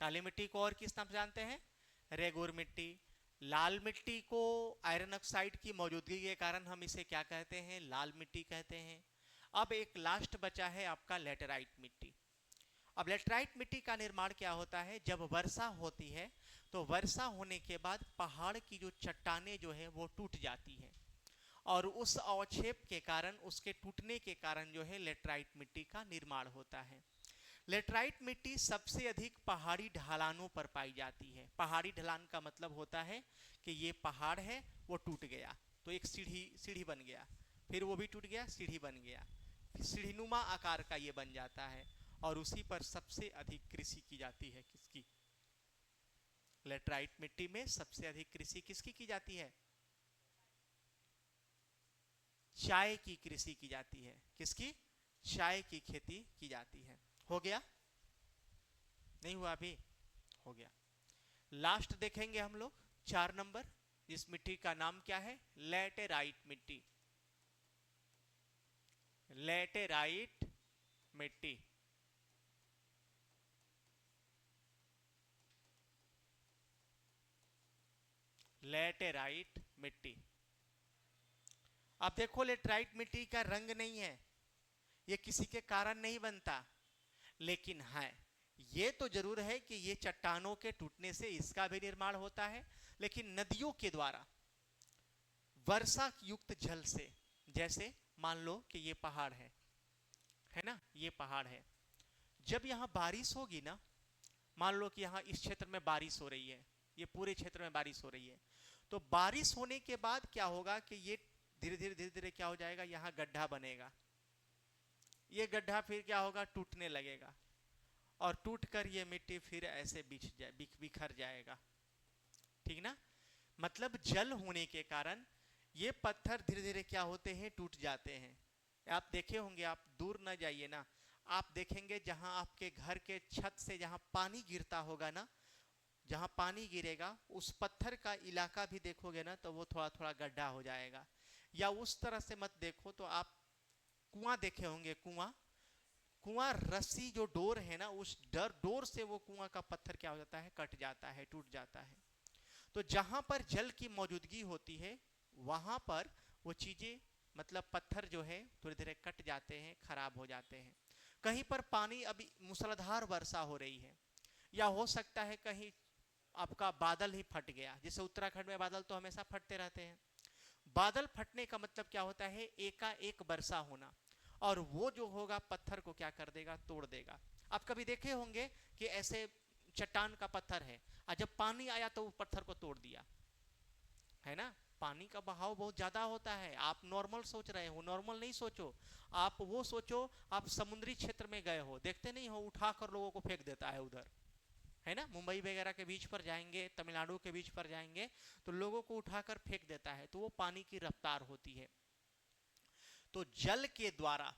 काली मिट्टी को और किस नाम से जानते हैं? रेगुर मिट्टी। लाल मिट्टी को आयरन ऑक्साइड की मौजूदगी के कारण हम इसे क्या कहते हैं? लाल मिट्टी कहते हैं। अब एक लास्ट बचा है आपका लेटेराइट मिट्टी। अब लेटेराइट मिट्टी का निर्माण क्या होता है? जब वर्षा होती है तो वर्षा होने के बाद पहाड़ की जो चट्टानें जो है वो टूट जाती हैं, और उस अवक्षेप के कारण, उसके टूटने के कारण जो है लेटेराइट मिट्टी का निर्माण होता है। लेटेराइट मिट्टी सबसे अधिक पहाड़ी ढलानों पर पाई जाती है। पहाड़ी ढलान का मतलब होता है कि ये पहाड़ है, वो टूट गया तो एक सीढ़ी बन गया, फिर वो भी टूट गया, सीढ़ी बन गया, सीढ़ीनुमा आकार का ये बन जाता है, और उसी पर सबसे अधिक कृषि की जाती है। किसकी? लेटेराइट मिट्टी में सबसे अधिक कृषि किसकी की जाती है? चाय की कृषि की जाती है। किसकी? चाय की खेती की जाती है। हो गया? नहीं हुआ अभी? हो गया। लास्ट देखेंगे हम लोग 4 नंबर। इस मिट्टी का नाम क्या है? लेटेराइट मिट्टी। लेटेराइट मिट्टी। लेटेराइट मिट्टी। अब देखो, लेटेराइट मिट्टी का रंग नहीं है, ये किसी के कारण नहीं बनता, लेकिन है ये तो जरूर है कि ये चट्टानों के टूटने से इसका भी निर्माण होता है, लेकिन नदियों के द्वारा वर्षा युक्त जल से, जैसे मान लो कि ये पहाड़ है ना, ये पहाड़ है, जब यहां बारिश होगी ना, मान लो कि यहां इस क्षेत्र में बारिश हो रही है, ये पूरे क्षेत्र में बारिश हो रही है, तो बारिश होने के बाद क्या होगा कि ये धीरे धीरे क्या हो जाएगा, यहां गड्ढा बनेगा, ये गड्ढा फिर क्या होगा, टूटने लगेगा, और टूट कर ये मिट्टी फिर ऐसे बिखर जाएगा। ठीक ना। मतलब जल होने के कारण ये पत्थर धीरे धीरे क्या होते हैं, टूट जाते हैं। आप देखे होंगे, आप दूर ना जाइए ना, आप देखेंगे जहां आपके घर के छत से जहां पानी गिरता होगा ना, जहां पानी गिरेगा उस पत्थर का इलाका भी देखोगे ना, तो वो थोड़ा थोड़ा गड्ढा हो जाएगा। या उस तरह से मत देखो तो आप कुआं देखे होंगे, कुआं रस्सी जो डोर है ना, उस डोर से वो कुआं का पत्थर क्या हो जाता है, कट जाता है, टूट जाता है। तो जहां पर जल की मौजूदगी होती है वहां पर वो चीजें, मतलब पत्थर जो है धीरे धीरे कट जाते हैं, खराब हो जाते हैं। कहीं पर पानी, अभी मूसलाधार वर्षा हो रही है, या हो सकता है कहीं आपका बादल ही फट गया, जैसे उत्तराखंड में बादल तो हमेशा फटते रहते हैं, बादल फटने का मतलब क्या होता है? एकाएक वर्षा होना, और वो जो होगा पत्थर को क्या कर देगा? तोड़ देगा। आप कभी देखे होंगे कि ऐसे चट्टान का पत्थर है और जब पानी आया तो वो पत्थर को तोड़ दिया, है ना? पानी का बहाव बहुत ज्यादा होता है। आप नॉर्मल सोच रहे हो, नॉर्मल नहीं सोचो, आप वो सोचो आप समुद्री क्षेत्र में गए हो, देखते नहीं हो उठाकर लोगों को फेंक देता है उधर, है ना? मुंबई वगैरह के बीच पर जाएंगे, तमिलनाडु के बीच पर जाएंगे तो लोगों को उठाकर फेंक देता है, तो वो पानी की रफ्तार होती है। तो जल के द्वारा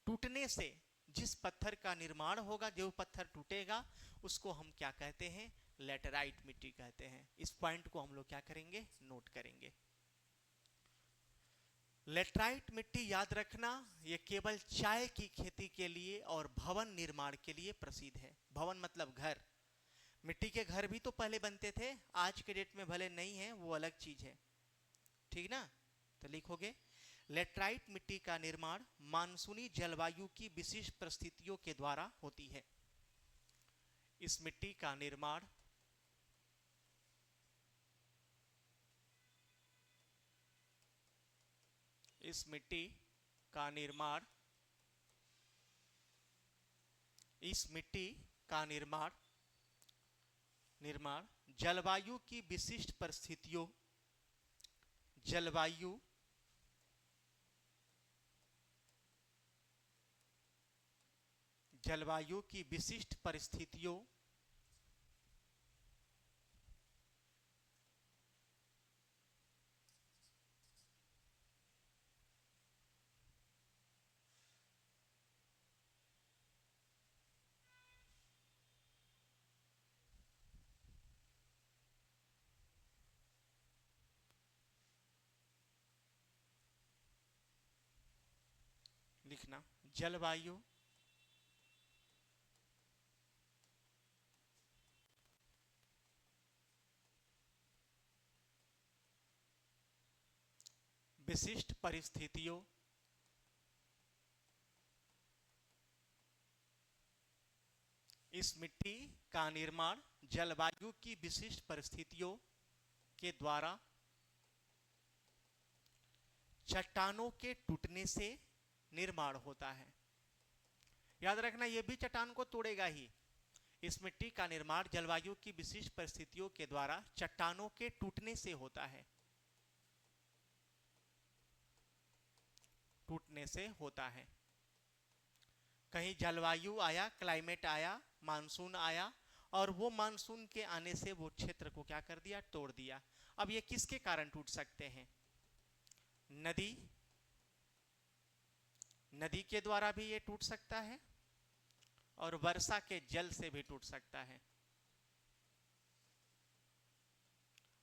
टूटने से जिस पत्थर का निर्माण होगा, जो पत्थर टूटेगा, उसको हम क्या कहते हैं? लेटराइट मिट्टी कहते हैं। इस पॉइंट को हम लोग क्या करेंगे? नोट करेंगे। लेटराइट मिट्टी याद रखना, ये केवल चाय की खेती के लिए और भवन निर्माण के लिए प्रसिद्ध है। भवन मतलब घर। मिट्टी के घर भी तो पहले बनते थे, आज के डेट में भले नहीं है, वो अलग चीज है, ठीक ना? तो लिखोगे लेटराइट मिट्टी का निर्माण मानसूनी जलवायु की विशिष्ट परिस्थितियों के द्वारा होती है। इस मिट्टी का निर्माण इस मिट्टी का निर्माण इस मिट्टी का निर्माण जलवायु की विशिष्ट परिस्थितियों जलवायु की विशिष्ट परिस्थितियों लिखना, जलवायु विशिष्ट परिस्थितियों इस मिट्टी का निर्माण जलवायु की विशिष्ट परिस्थितियों के द्वारा चट्टानों के टूटने से निर्माण होता है। याद रखना, यह भी चट्टान को तोड़ेगा ही। इस मिट्टी का निर्माण जलवायु की विशिष्ट परिस्थितियों के द्वारा चट्टानों के टूटने से होता है, कहीं जलवायु आया, क्लाइमेट आया, मानसून आया, और वो मानसून के आने से वो क्षेत्र को क्या कर दिया? तोड़ दिया। अब ये किसके कारण टूट सकते हैं? नदी के द्वारा भी ये टूट सकता है, और वर्षा के जल से भी टूट सकता है।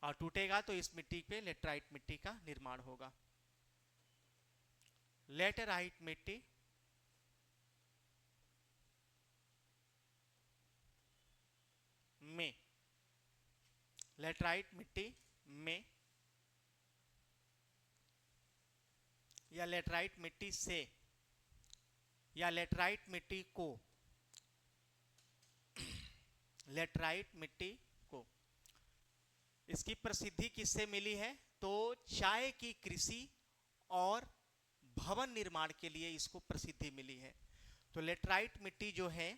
और टूटेगा तो इस मिट्टी पे लेटराइट मिट्टी का निर्माण होगा। लेटराइट मिट्टी में लेटराइट मिट्टी में या लेटराइट मिट्टी से या लेटराइट मिट्टी को लेटराइट मिट्टी को इसकी प्रसिद्धि किससे मिली है? तो चाय की कृषि और भवन निर्माण के लिए इसको प्रसिद्धि मिली है। तो लेटराइट मिट्टी जो है,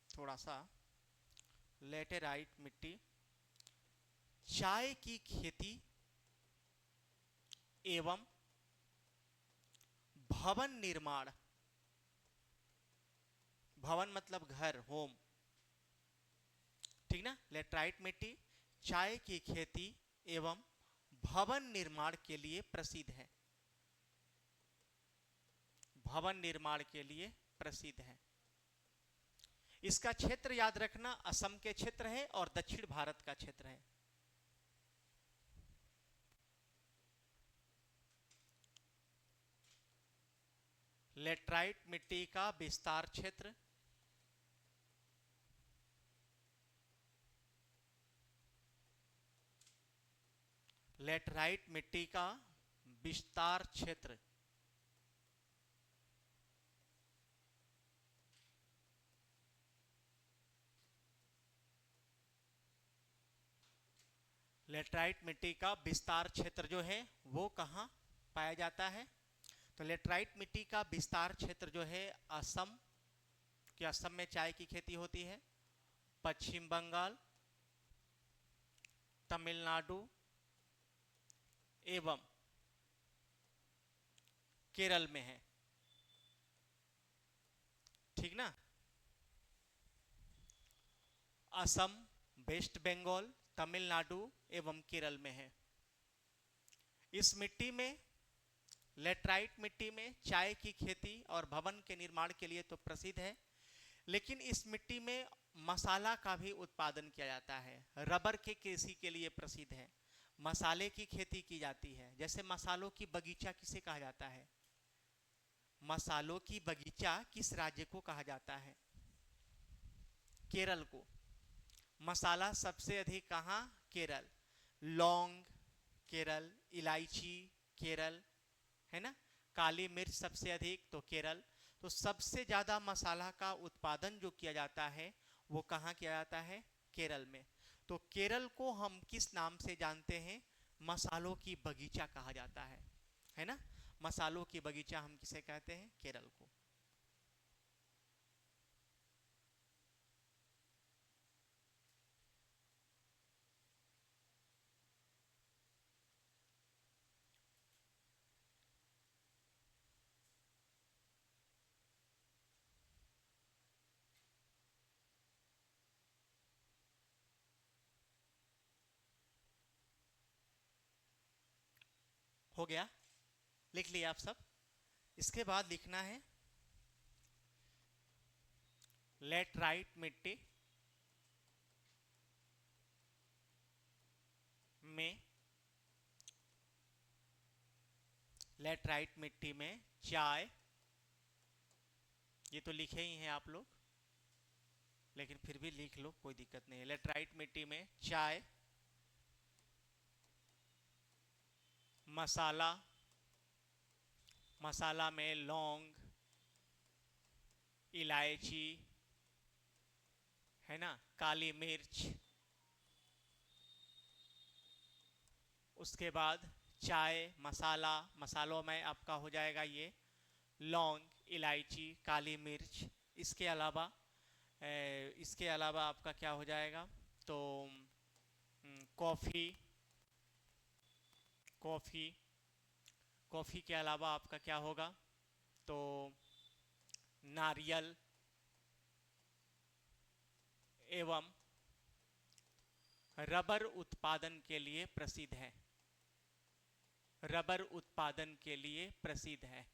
थोड़ा सा, लेटराइट मिट्टी चाय की खेती एवं भवन निर्माण, भवन मतलब घर, होम, ठीक ना? लेटराइट मिट्टी चाय की खेती एवं भवन निर्माण के लिए प्रसिद्ध है, भवन निर्माण के लिए प्रसिद्ध है। इसका क्षेत्र याद रखना, असम के क्षेत्र है और दक्षिण भारत का क्षेत्र है। लेटराइट मिट्टी का विस्तार क्षेत्र लेटराइट मिट्टी का विस्तार क्षेत्र लेटराइट मिट्टी का विस्तार क्षेत्र जो है वो कहाँ पाया जाता है? तो लेटराइट मिट्टी का विस्तार क्षेत्र जो है असम, कि असम में चाय की खेती होती है, पश्चिम बंगाल, तमिलनाडु एवं केरल में है। ठीक ना? असम, वेस्ट बंगाल, तमिलनाडु एवं केरल में है। इस मिट्टी में, लेटराइट मिट्टी में चाय की खेती और भवन के निर्माण के लिए तो प्रसिद्ध है, लेकिन इस मिट्टी में मसाला का भी उत्पादन किया जाता है। रबर के कृषि के लिए प्रसिद्ध है, मसाले की खेती की जाती है। जैसे मसालों की बगीचा किसे कहा जाता है? मसालों की बगीचा किस राज्य को कहा जाता है? केरल को। मसाला सबसे अधिक कहाँ? केरल। लौंग केरल, इलायची केरल, है ना? काली मिर्च सबसे अधिक तो केरल। तो सबसे ज्यादा मसाला का उत्पादन जो किया जाता है वो कहाँ किया जाता है? केरल में। तो केरल को हम किस नाम से जानते हैं? मसालों की बगीचा कहा जाता है ना? मसालों की बगीचा हम किसे कहते हैं? केरल को। हो गया? लिख लिया आप सब? इसके बाद लिखना है लेटराइट मिट्टी में, लेटराइट मिट्टी में चाय, ये तो लिखे ही हैं आप लोग, लेकिन फिर भी लिख लो, कोई दिक्कत नहीं है। लेटराइट मिट्टी में चाय, मसाला, मसाला में लौंग, इलायची, है ना, काली मिर्च, उसके बाद चाय, मसाला, मसालों में आपका हो जाएगा ये लौंग, इलायची, काली मिर्च। इसके अलावा आपका क्या हो जाएगा? तो कॉफ़ी, कॉफ़ी, कॉफ़ी के अलावा आपका क्या होगा? तो नारियल एवं रबर उत्पादन के लिए प्रसिद्ध है। रबर उत्पादन के लिए प्रसिद्ध है।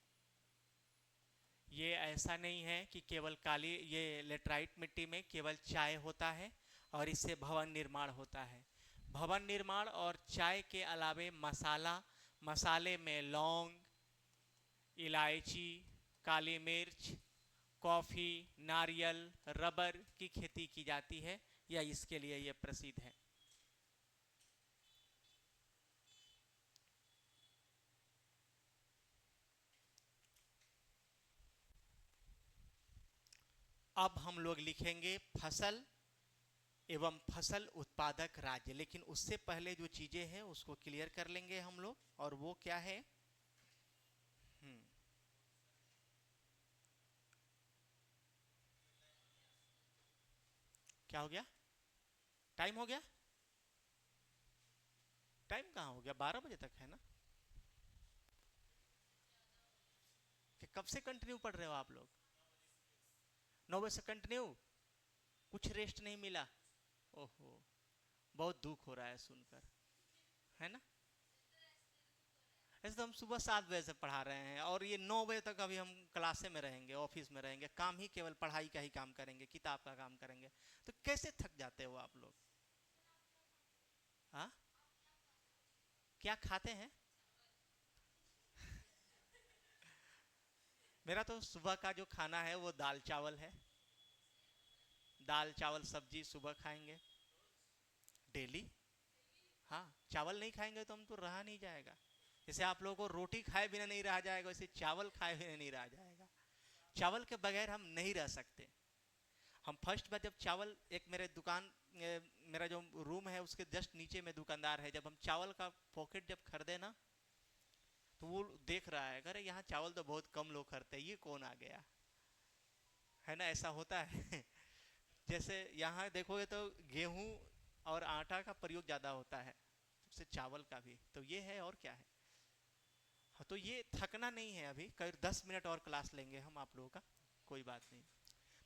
ये ऐसा नहीं है कि केवल काली, ये लेटराइट मिट्टी में केवल चाय होता है और इससे भवन निर्माण होता है। भवन निर्माण और चाय के अलावे मसाला, मसाले में लौंग, इलायची, काली मिर्च, कॉफ़ी, नारियल, रबर की खेती की जाती है, या इसके लिए यह प्रसिद्ध है। अब हम लोग लिखेंगे फसल एवं फसल उत्पादक राज्य, लेकिन उससे पहले जो चीजें हैं उसको क्लियर कर लेंगे हम लोग, और वो क्या है? क्या हो गया? टाइम हो गया? टाइम कहाँ हो गया? 12 बजे तक है ना? कि कब से कंटिन्यू पढ़ रहे हो आप लोग? 9 बजे से कंटिन्यू? कुछ रेस्ट नहीं मिला? ओहो, बहुत दुख हो रहा है सुनकर, है ना? ऐसे तो हम सुबह 7 बजे से पढ़ा रहे हैं और ये 9 बजे तक अभी हम क्लासे में रहेंगे, ऑफिस में रहेंगे, काम ही केवल पढ़ाई का ही काम करेंगे, किताब का काम करेंगे। तो कैसे थक जाते हो आप लोग? हाँ, क्या खाते हैं? मेरा तो सुबह का जो खाना है वो दाल चावल है। दाल चावल सब्जी सुबह खाएंगे डेली। हाँ, चावल नहीं खाएंगे तो हम तो रहा नहीं जाएगा। जैसे आप लोगों को रोटी खाए बिना नहीं रहा जाएगा, वैसे चावल खाए बिना नहीं रहा जाएगा। चावल के बगैर हम नहीं रह सकते। हम फर्स्ट बार जब चावल, एक मेरे दुकान, मेरा जो रूम है उसके जस्ट नीचे में दुकानदार है, जब हम चावल का पॉकेट जब खरीदे ना, तो वो देख रहा है, अरे यहाँ चावल तो बहुत कम लोग खरीदते हैं, ये कौन आ गया है ना, ऐसा होता है। जैसे यहाँ देखोगे तो गेहूं और आटा का प्रयोग ज़्यादा होता है उससे चावल का भी, तो ये है और क्या है। हाँ, तो ये थकना नहीं है, अभी करीब 10 मिनट और क्लास लेंगे हम आप लोगों का, कोई बात नहीं।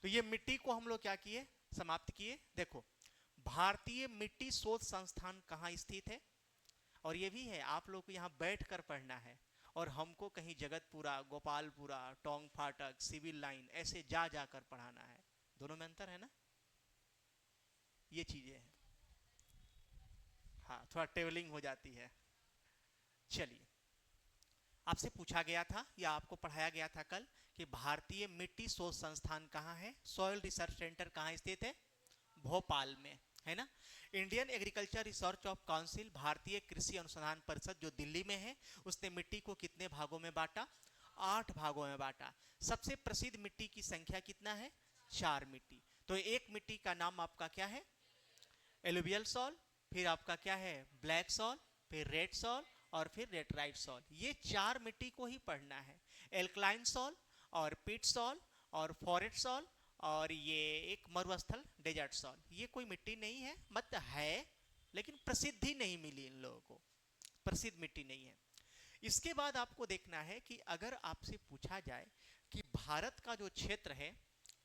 तो ये मिट्टी को हम लोग क्या किए, समाप्त किए। देखो, भारतीय मिट्टी शोध संस्थान कहाँ स्थित है, और ये भी है आप लोग को यहाँ बैठ कर पढ़ना है, और हमको कहीं जगतपुरा, गोपालपुरा, टोंग फाटक, सिविल लाइन ऐसे जा जाकर पढ़ाना है। दोनों में अंतर है ना, ये चीजें हैं। हाँ, थोड़ा ट्रेवलिंग हो जाती है। चलिए, आपसे पूछा गया था या आपको पढ़ाया गया था कल कि भारतीय मिट्टी शोध संस्थान कहाँ है, सॉइल रिसर्च सेंटर कहाँ स्थित है, भोपाल में, है ना। Indian agriculture research of council, भारतीय कृषि अनुसंधान परिषद जो दिल्ली में है, उसने मिट्टी को कितने भागों में बांटा, 8 भागों में बांटा। सबसे प्रसिद्ध मिट्टी की संख्या कितना है, 4 मिट्टी। तो एक मिट्टी का नाम आपका क्या है, एलुवियल सॉल, फिर आपका क्या है, ब्लैक सॉल, फिर रेड सॉल, और फिर लेटराइट सॉल। ये 4 मिट्टी को ही पढ़ना है। एल्कलाइन सॉल और पिट सॉल और फॉरेट सॉल, और ये एक मरुस्थल डेजर्ट सॉल, ये कोई मिट्टी नहीं है, मत है, लेकिन प्रसिद्धि नहीं मिली इन लोगों को, प्रसिद्ध मिट्टी नहीं है। इसके बाद आपको देखना है कि अगर आपसे पूछा जाए कि भारत का जो क्षेत्र है,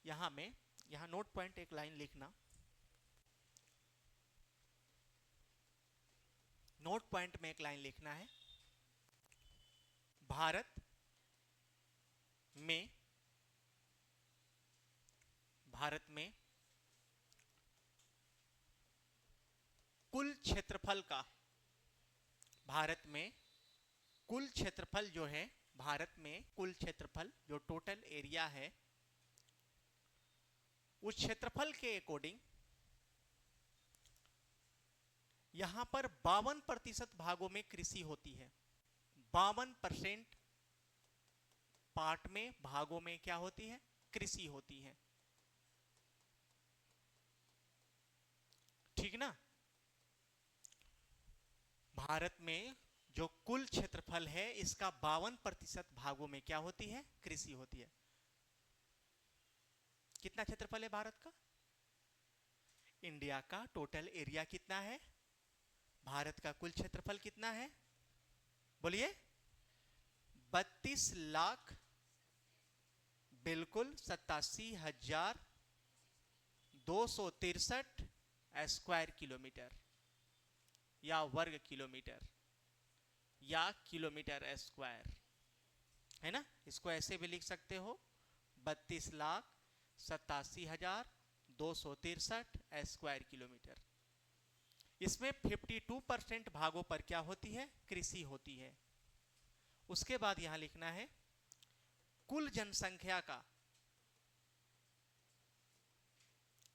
यहां में, यहां नोट पॉइंट एक लाइन लिखना, नोट पॉइंट में एक लाइन लिखना है, भारत में, भारत में कुल क्षेत्रफल का, भारत में कुल क्षेत्रफल जो है, भारत में कुल क्षेत्रफल जो टोटल एरिया है, उस क्षेत्रफल के अकॉर्डिंग यहां पर 52% भागों में कृषि होती है। 52% पार्ट में, भागों में क्या होती है, कृषि होती है, ठीक ना। भारत में जो कुल क्षेत्रफल है, इसका 52% भागों में क्या होती है, कृषि होती है। कितना क्षेत्रफल है भारत का, इंडिया का टोटल एरिया कितना है, भारत का कुल क्षेत्रफल कितना है, बोलिए, 32 लाख, बिल्कुल 87,263 स्क्वायर किलोमीटर या वर्ग किलोमीटर या किलोमीटर स्क्वायर, है ना। इसको ऐसे भी लिख सकते हो, 32,87,263 स्क्वायर किलोमीटर। इसमें 52% भागों पर क्या होती है, कृषि होती है। उसके बाद यहां लिखना है कुल जनसंख्या का,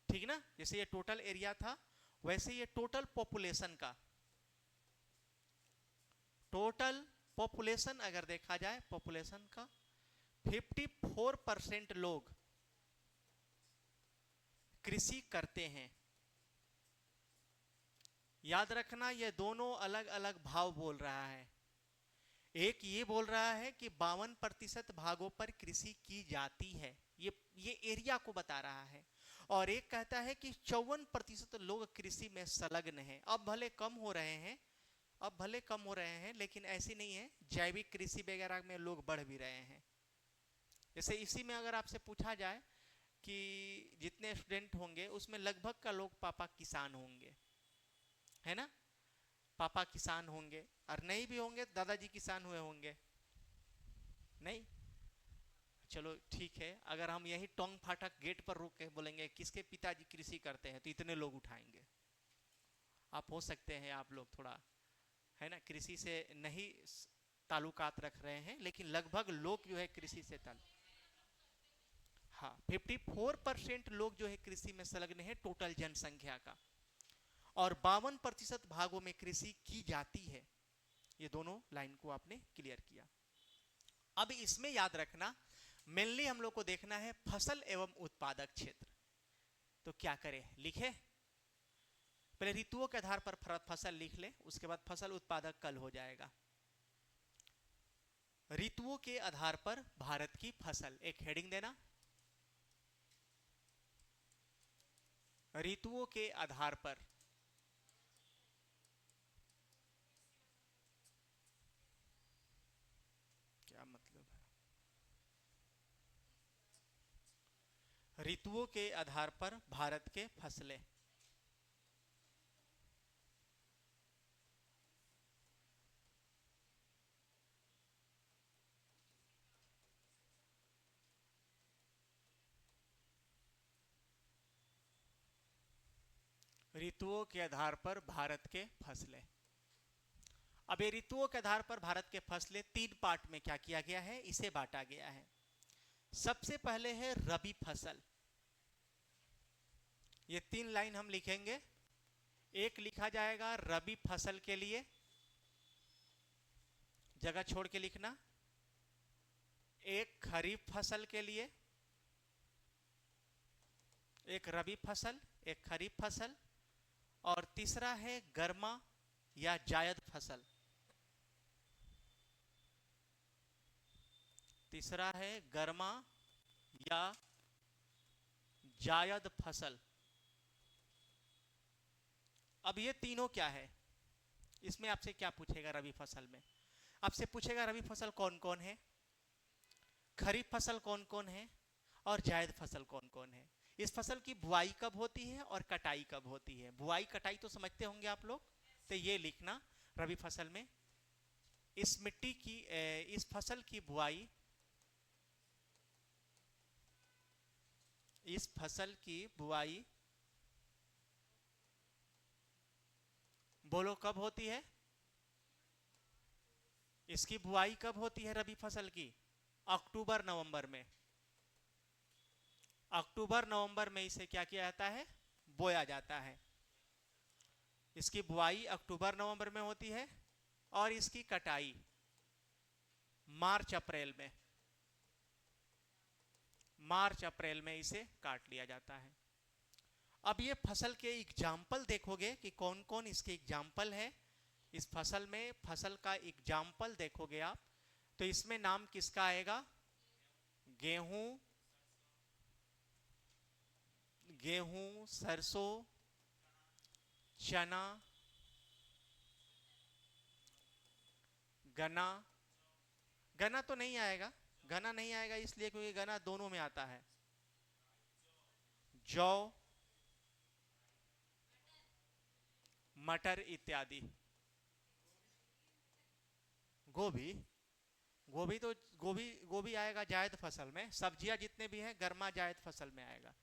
ठीक ना, जैसे ये टोटल एरिया था, वैसे ये टोटल पॉपुलेशन का, टोटल पॉपुलेशन अगर देखा जाए, पॉपुलेशन का 54% लोग कृषि करते हैं। याद रखना, ये दोनों अलग अलग भाव बोल रहा है। एक ये बोल रहा है कि 52% भागों पर कृषि की जाती है, ये एरिया को बता रहा है, और एक कहता है कि 54% लोग कृषि में संलग्न हैं। अब भले कम हो रहे हैं, अब भले कम हो रहे हैं, लेकिन ऐसी नहीं है, जैविक कृषि वगैरह में लोग बढ़ भी रहे हैं। जैसे इसी में अगर आपसे पूछा जाए कि जितने स्टूडेंट होंगे उसमें लगभग का लोग पापा किसान होंगे, है ना, पापा किसान होंगे, और नहीं भी होंगे दादाजी किसान हुए होंगे, नहीं। चलो ठीक है, अगर हम यही टोंग फाटक गेट पर रुक के बोलेंगे किसके पिताजी कृषि करते हैं, तो इतने लोग उठाएंगे। आप हो सकते हैं आप लोग थोड़ा, है ना, कृषि से नहीं ताल्लुकात रख रहे हैं, लेकिन लगभग लोग जो है कृषि से हाँ, 54% लोग जो है कृषि में संलग्न है टोटल जनसंख्या का, और 52% भागों में कृषि की जाती है। ये दोनों लाइन को आपने क्लियर किया। अब इसमें याद रखना, मेनली हम लोग को देखना है फसल एवं उत्पादक क्षेत्र। तो क्या करें, लिखे? पहले ऋतुओं के आधार पर फसल लिख ले, उसके बाद फसल उत्पादक कल हो जाएगा। ऋतुओं के आधार पर भारत की फसल, एक हेडिंग देना, ऋतुओं के आधार पर क्या मतलब है? ऋतुओं के आधार पर भारत के फसलें। ऋतुओं के आधार पर भारत के फसलें। अब ये ऋतुओं के आधार पर भारत के फसलें तीन पार्ट में क्या किया गया है, इसे बांटा गया है। सबसे पहले है रबी फसल। ये तीन लाइन हम लिखेंगे। एक लिखा जाएगा रबी फसल के लिए, जगह छोड़ के लिखना। एक खरीफ फसल के लिए, एक रबी फसल, एक खरीफ फसल, और तीसरा है गर्मा या जायद फसल। तीसरा है गर्मा या जायद फसल। अब ये तीनों क्या है, इसमें आपसे क्या पूछेगा रबी फसल में? आपसे पूछेगा रबी फसल कौन कौन है, खरीफ फसल कौन कौन है, और जायद फसल कौन कौन है। इस फसल की बुआई कब होती है और कटाई कब होती है। बुआई कटाई तो समझते होंगे आप लोग, तो ये लिखना रबी फसल में इस मिट्टी की इस फसल की बुआई, इस फसल की बुआई बोलो कब होती है? इसकी बुआई कब होती है रबी फसल की? अक्टूबर नवंबर में। अक्टूबर नवंबर में इसे क्या किया जाता है, बोया जाता है। इसकी बुआई अक्टूबर नवंबर में होती है और इसकी कटाई मार्च अप्रैल में। मार्च अप्रैल में इसे काट लिया जाता है। अब ये फसल के एग्जाम्पल देखोगे कि कौन कौन इसके एग्जाम्पल है। इस फसल में फसल का एग्जाम्पल देखोगे आप, तो इसमें नाम किसका आएगा? गेहूं, गेहूं, सरसों, चना, गन्ना। गन्ना तो नहीं आएगा, गन्ना नहीं आएगा इसलिए क्योंकि गन्ना दोनों में आता है। जौ, मटर इत्यादि। गोभी, गोभी तो गोभी गोभी आएगा जायद फसल में। सब्जियां जितने भी हैं गर्मा जायद फसल में आएगा।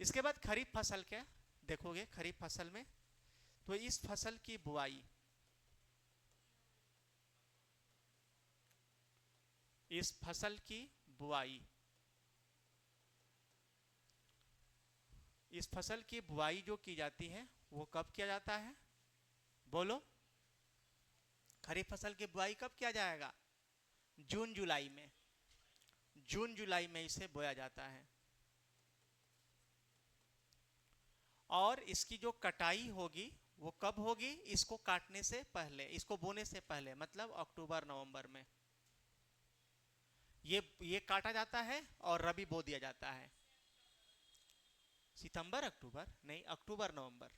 इसके बाद खरीफ फसल क्या देखोगे, खरीफ फसल में तो इस फसल की बुआई, इस फसल की बुआई, इस फसल की बुआई जो की जाती है वो कब किया जाता है? बोलो, खरीफ फसल की बुआई कब किया जाएगा? जून जुलाई में। जून जुलाई में इसे बोया जाता है। और इसकी जो कटाई होगी वो कब होगी? इसको काटने से पहले, इसको बोने से पहले, मतलब अक्टूबर नवंबर में ये काटा जाता है और रबी बो दिया जाता है। सितंबर अक्टूबर नहीं, अक्टूबर नवंबर।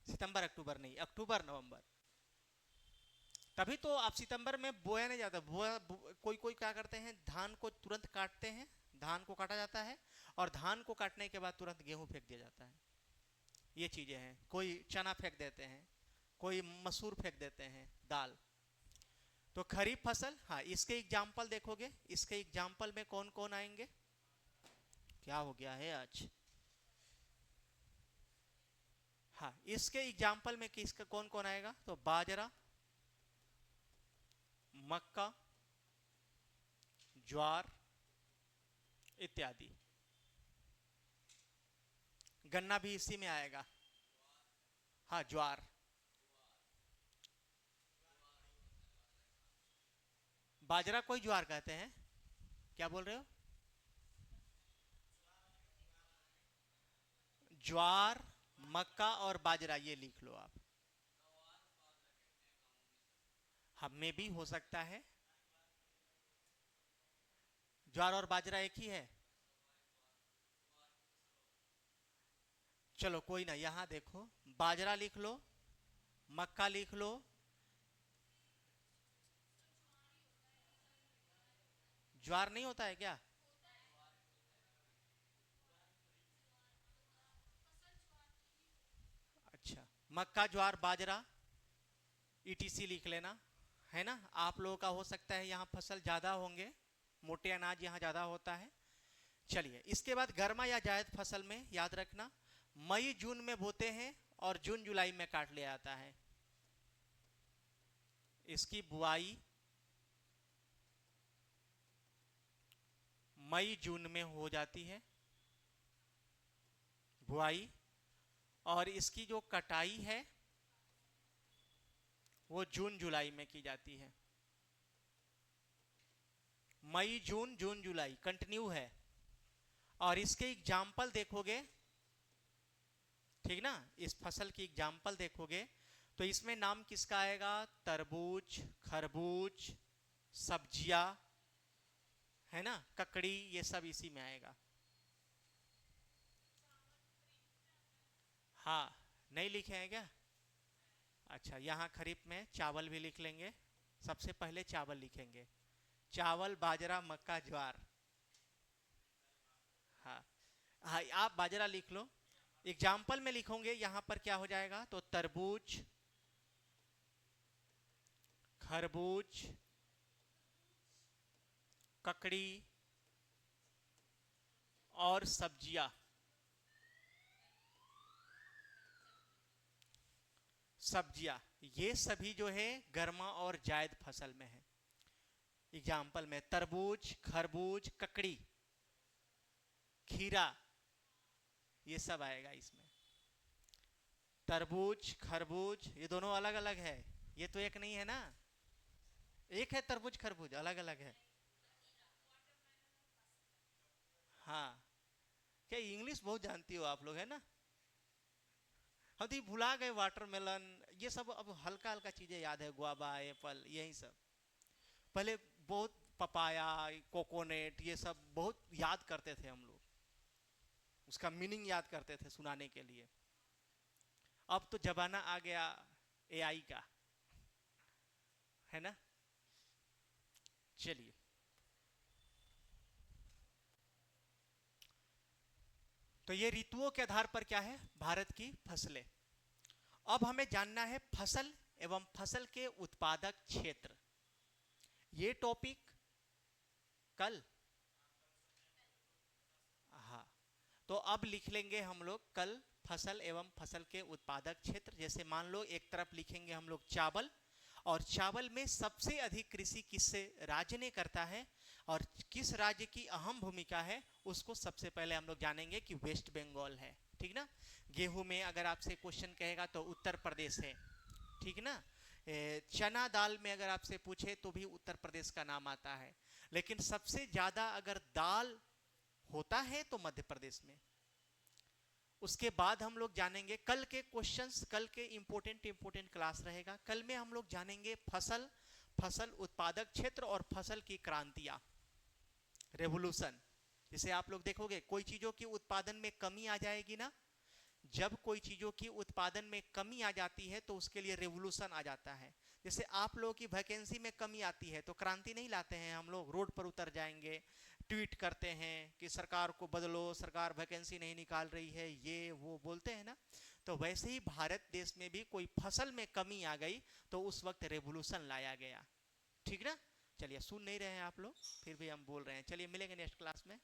सितंबर अक्टूबर नहीं, अक्टूबर नवंबर। तभी तो आप सितंबर में बोया नहीं जाता। कोई कोई क्या करते हैं, धान को तुरंत काटते हैं, धान को काटा जाता है और धान को काटने के बाद तुरंत गेहूं फेंक दिया जाता है। ये चीजें हैं। कोई चना फेंक देते हैं, कोई मसूर फेंक देते हैं, दाल। तो खरीफ फसल, हाँ इसके एग्जाम्पल देखोगे, इसके एग्जाम्पल में कौन कौन आएंगे? क्या हो गया है आज? हाँ इसके एग्जाम्पल में किसका कौन कौन आएगा? तो बाजरा, मक्का, ज्वार इत्यादि। गन्ना भी इसी में आएगा। हाँ ज्वार। बाजरा कोई ज्वार कहते हैं, क्या बोल रहे हो? ज्वार, मक्का और बाजरा, ये लिख लो आप। हम में भी हो सकता है, ज्वार और बाजरा एक ही है। चलो कोई ना, यहां देखो, बाजरा लिख लो, मक्का लिख लो, ज्वार नहीं होता है क्या? अच्छा, मक्का, ज्वार, बाजरा, ईटीसी लिख लेना, है ना। आप लोगों का हो सकता है यहाँ फसल ज्यादा होंगे, मोटे अनाज यहाँ ज्यादा होता है। चलिए, इसके बाद गर्मा या जायद फसल में याद रखना, मई जून में बोते हैं और जून जुलाई में काट लिया जाता है। इसकी बुआई मई जून में हो जाती है, बुआई, और इसकी जो कटाई है वो जून जुलाई में की जाती है। मई जून, जून जुलाई कंटिन्यू है। और इसके एग्जाम्पल देखोगे, ठीक ना, इस फसल की एग्जाम्पल देखोगे तो इसमें नाम किसका आएगा? तरबूज, खरबूज, सब्जियां, है ना, ककड़ी, ये सब इसी में आएगा। हाँ, नहीं लिखे हैं क्या? अच्छा, यहाँ खरीफ में चावल भी लिख लेंगे, सबसे पहले चावल लिखेंगे, चावल, बाजरा, मक्का, ज्वार। हाँ हाँ, आप बाजरा लिख लो। एग्जाम्पल में लिखोगे यहाँ पर क्या हो जाएगा, तो तरबूज, खरबूज, ककड़ी और सब्जियां। सब्जियां, ये सभी जो है गर्मा और जायद फसल में है। एग्जाम्पल में तरबूज, खरबूज, ककड़ी, खीरा, ये सब आएगा इसमें। तरबूज, खरबूज, ये दोनों अलग अलग है, ये तो एक नहीं है ना। एक है तरबूज खरबूज, अलग अलग है। हाँ, क्या इंग्लिश बहुत जानती हो आप लोग, है ना। हम तो भुला गए, वाटरमेलन, ये सब अब हल्का हल्का चीजें याद है, गुआवा, एप्पल, यही सब। पहले बहुत पपाया, कोकोनेट, ये सब बहुत याद करते थे हम लोग, उसका मीनिंग याद करते थे सुनाने के लिए। अब तो जमाना आ गया एआई का, है ना। चलिए, तो ये ऋतुओं के आधार पर क्या है, भारत की फसलें। अब हमें जानना है फसल एवं फसल के उत्पादक क्षेत्र। ये टॉपिक कल, हाँ, तो अब लिख लेंगे हम लोग कल फसल एवं फसल के उत्पादक क्षेत्र। जैसे मान लो एक तरफ लिखेंगे हम लोग चावल, और चावल में सबसे अधिक कृषि किस राज्य ने करता है और किस राज्य की अहम भूमिका है, उसको सबसे पहले हम लोग जानेंगे कि वेस्ट बंगाल है, ठीक ना। गेहूं में अगर आपसे क्वेश्चन कहेगा तो उत्तर प्रदेश है, ठीक ना। चना दाल में अगर आपसे पूछे तो भी उत्तर प्रदेश का नाम आता है। लेकिन सबसे ज्यादा अगर दाल होता है तो मध्य प्रदेश में। उसके बाद हम लोग जानेंगे कल के क्वेश्चंस, कल के इंपोर्टेंट क्लास रहेगा। कल में हम लोग जानेंगे फसल, फसल उत्पादक क्षेत्र और फसल की क्रांतियां, रेवोल्यूशन। जैसे आप लोग देखोगे कोई चीजों की उत्पादन में कमी आ जाएगी ना, जब कोई चीजों की उत्पादन में कमी आ जाती है तो उसके लिए रेवोल्यूशन आ जाता है। जैसे आप लोगों की वैकेंसी में कमी आती है तो क्रांति नहीं लाते हैं हम लोग, रोड पर उतर जाएंगे, ट्वीट करते हैं कि सरकार को बदलो, सरकार वैकेंसी नहीं निकाल रही है, ये वो बोलते हैं ना। तो वैसे ही भारत देश में भी कोई फसल में कमी आ गई तो उस वक्त रेवोल्यूशन लाया गया, ठीक ना। चलिए, सुन नहीं रहे हैं आप लोग, फिर भी हम बोल रहे हैं। चलिए, मिलेंगे नेक्स्ट क्लास में।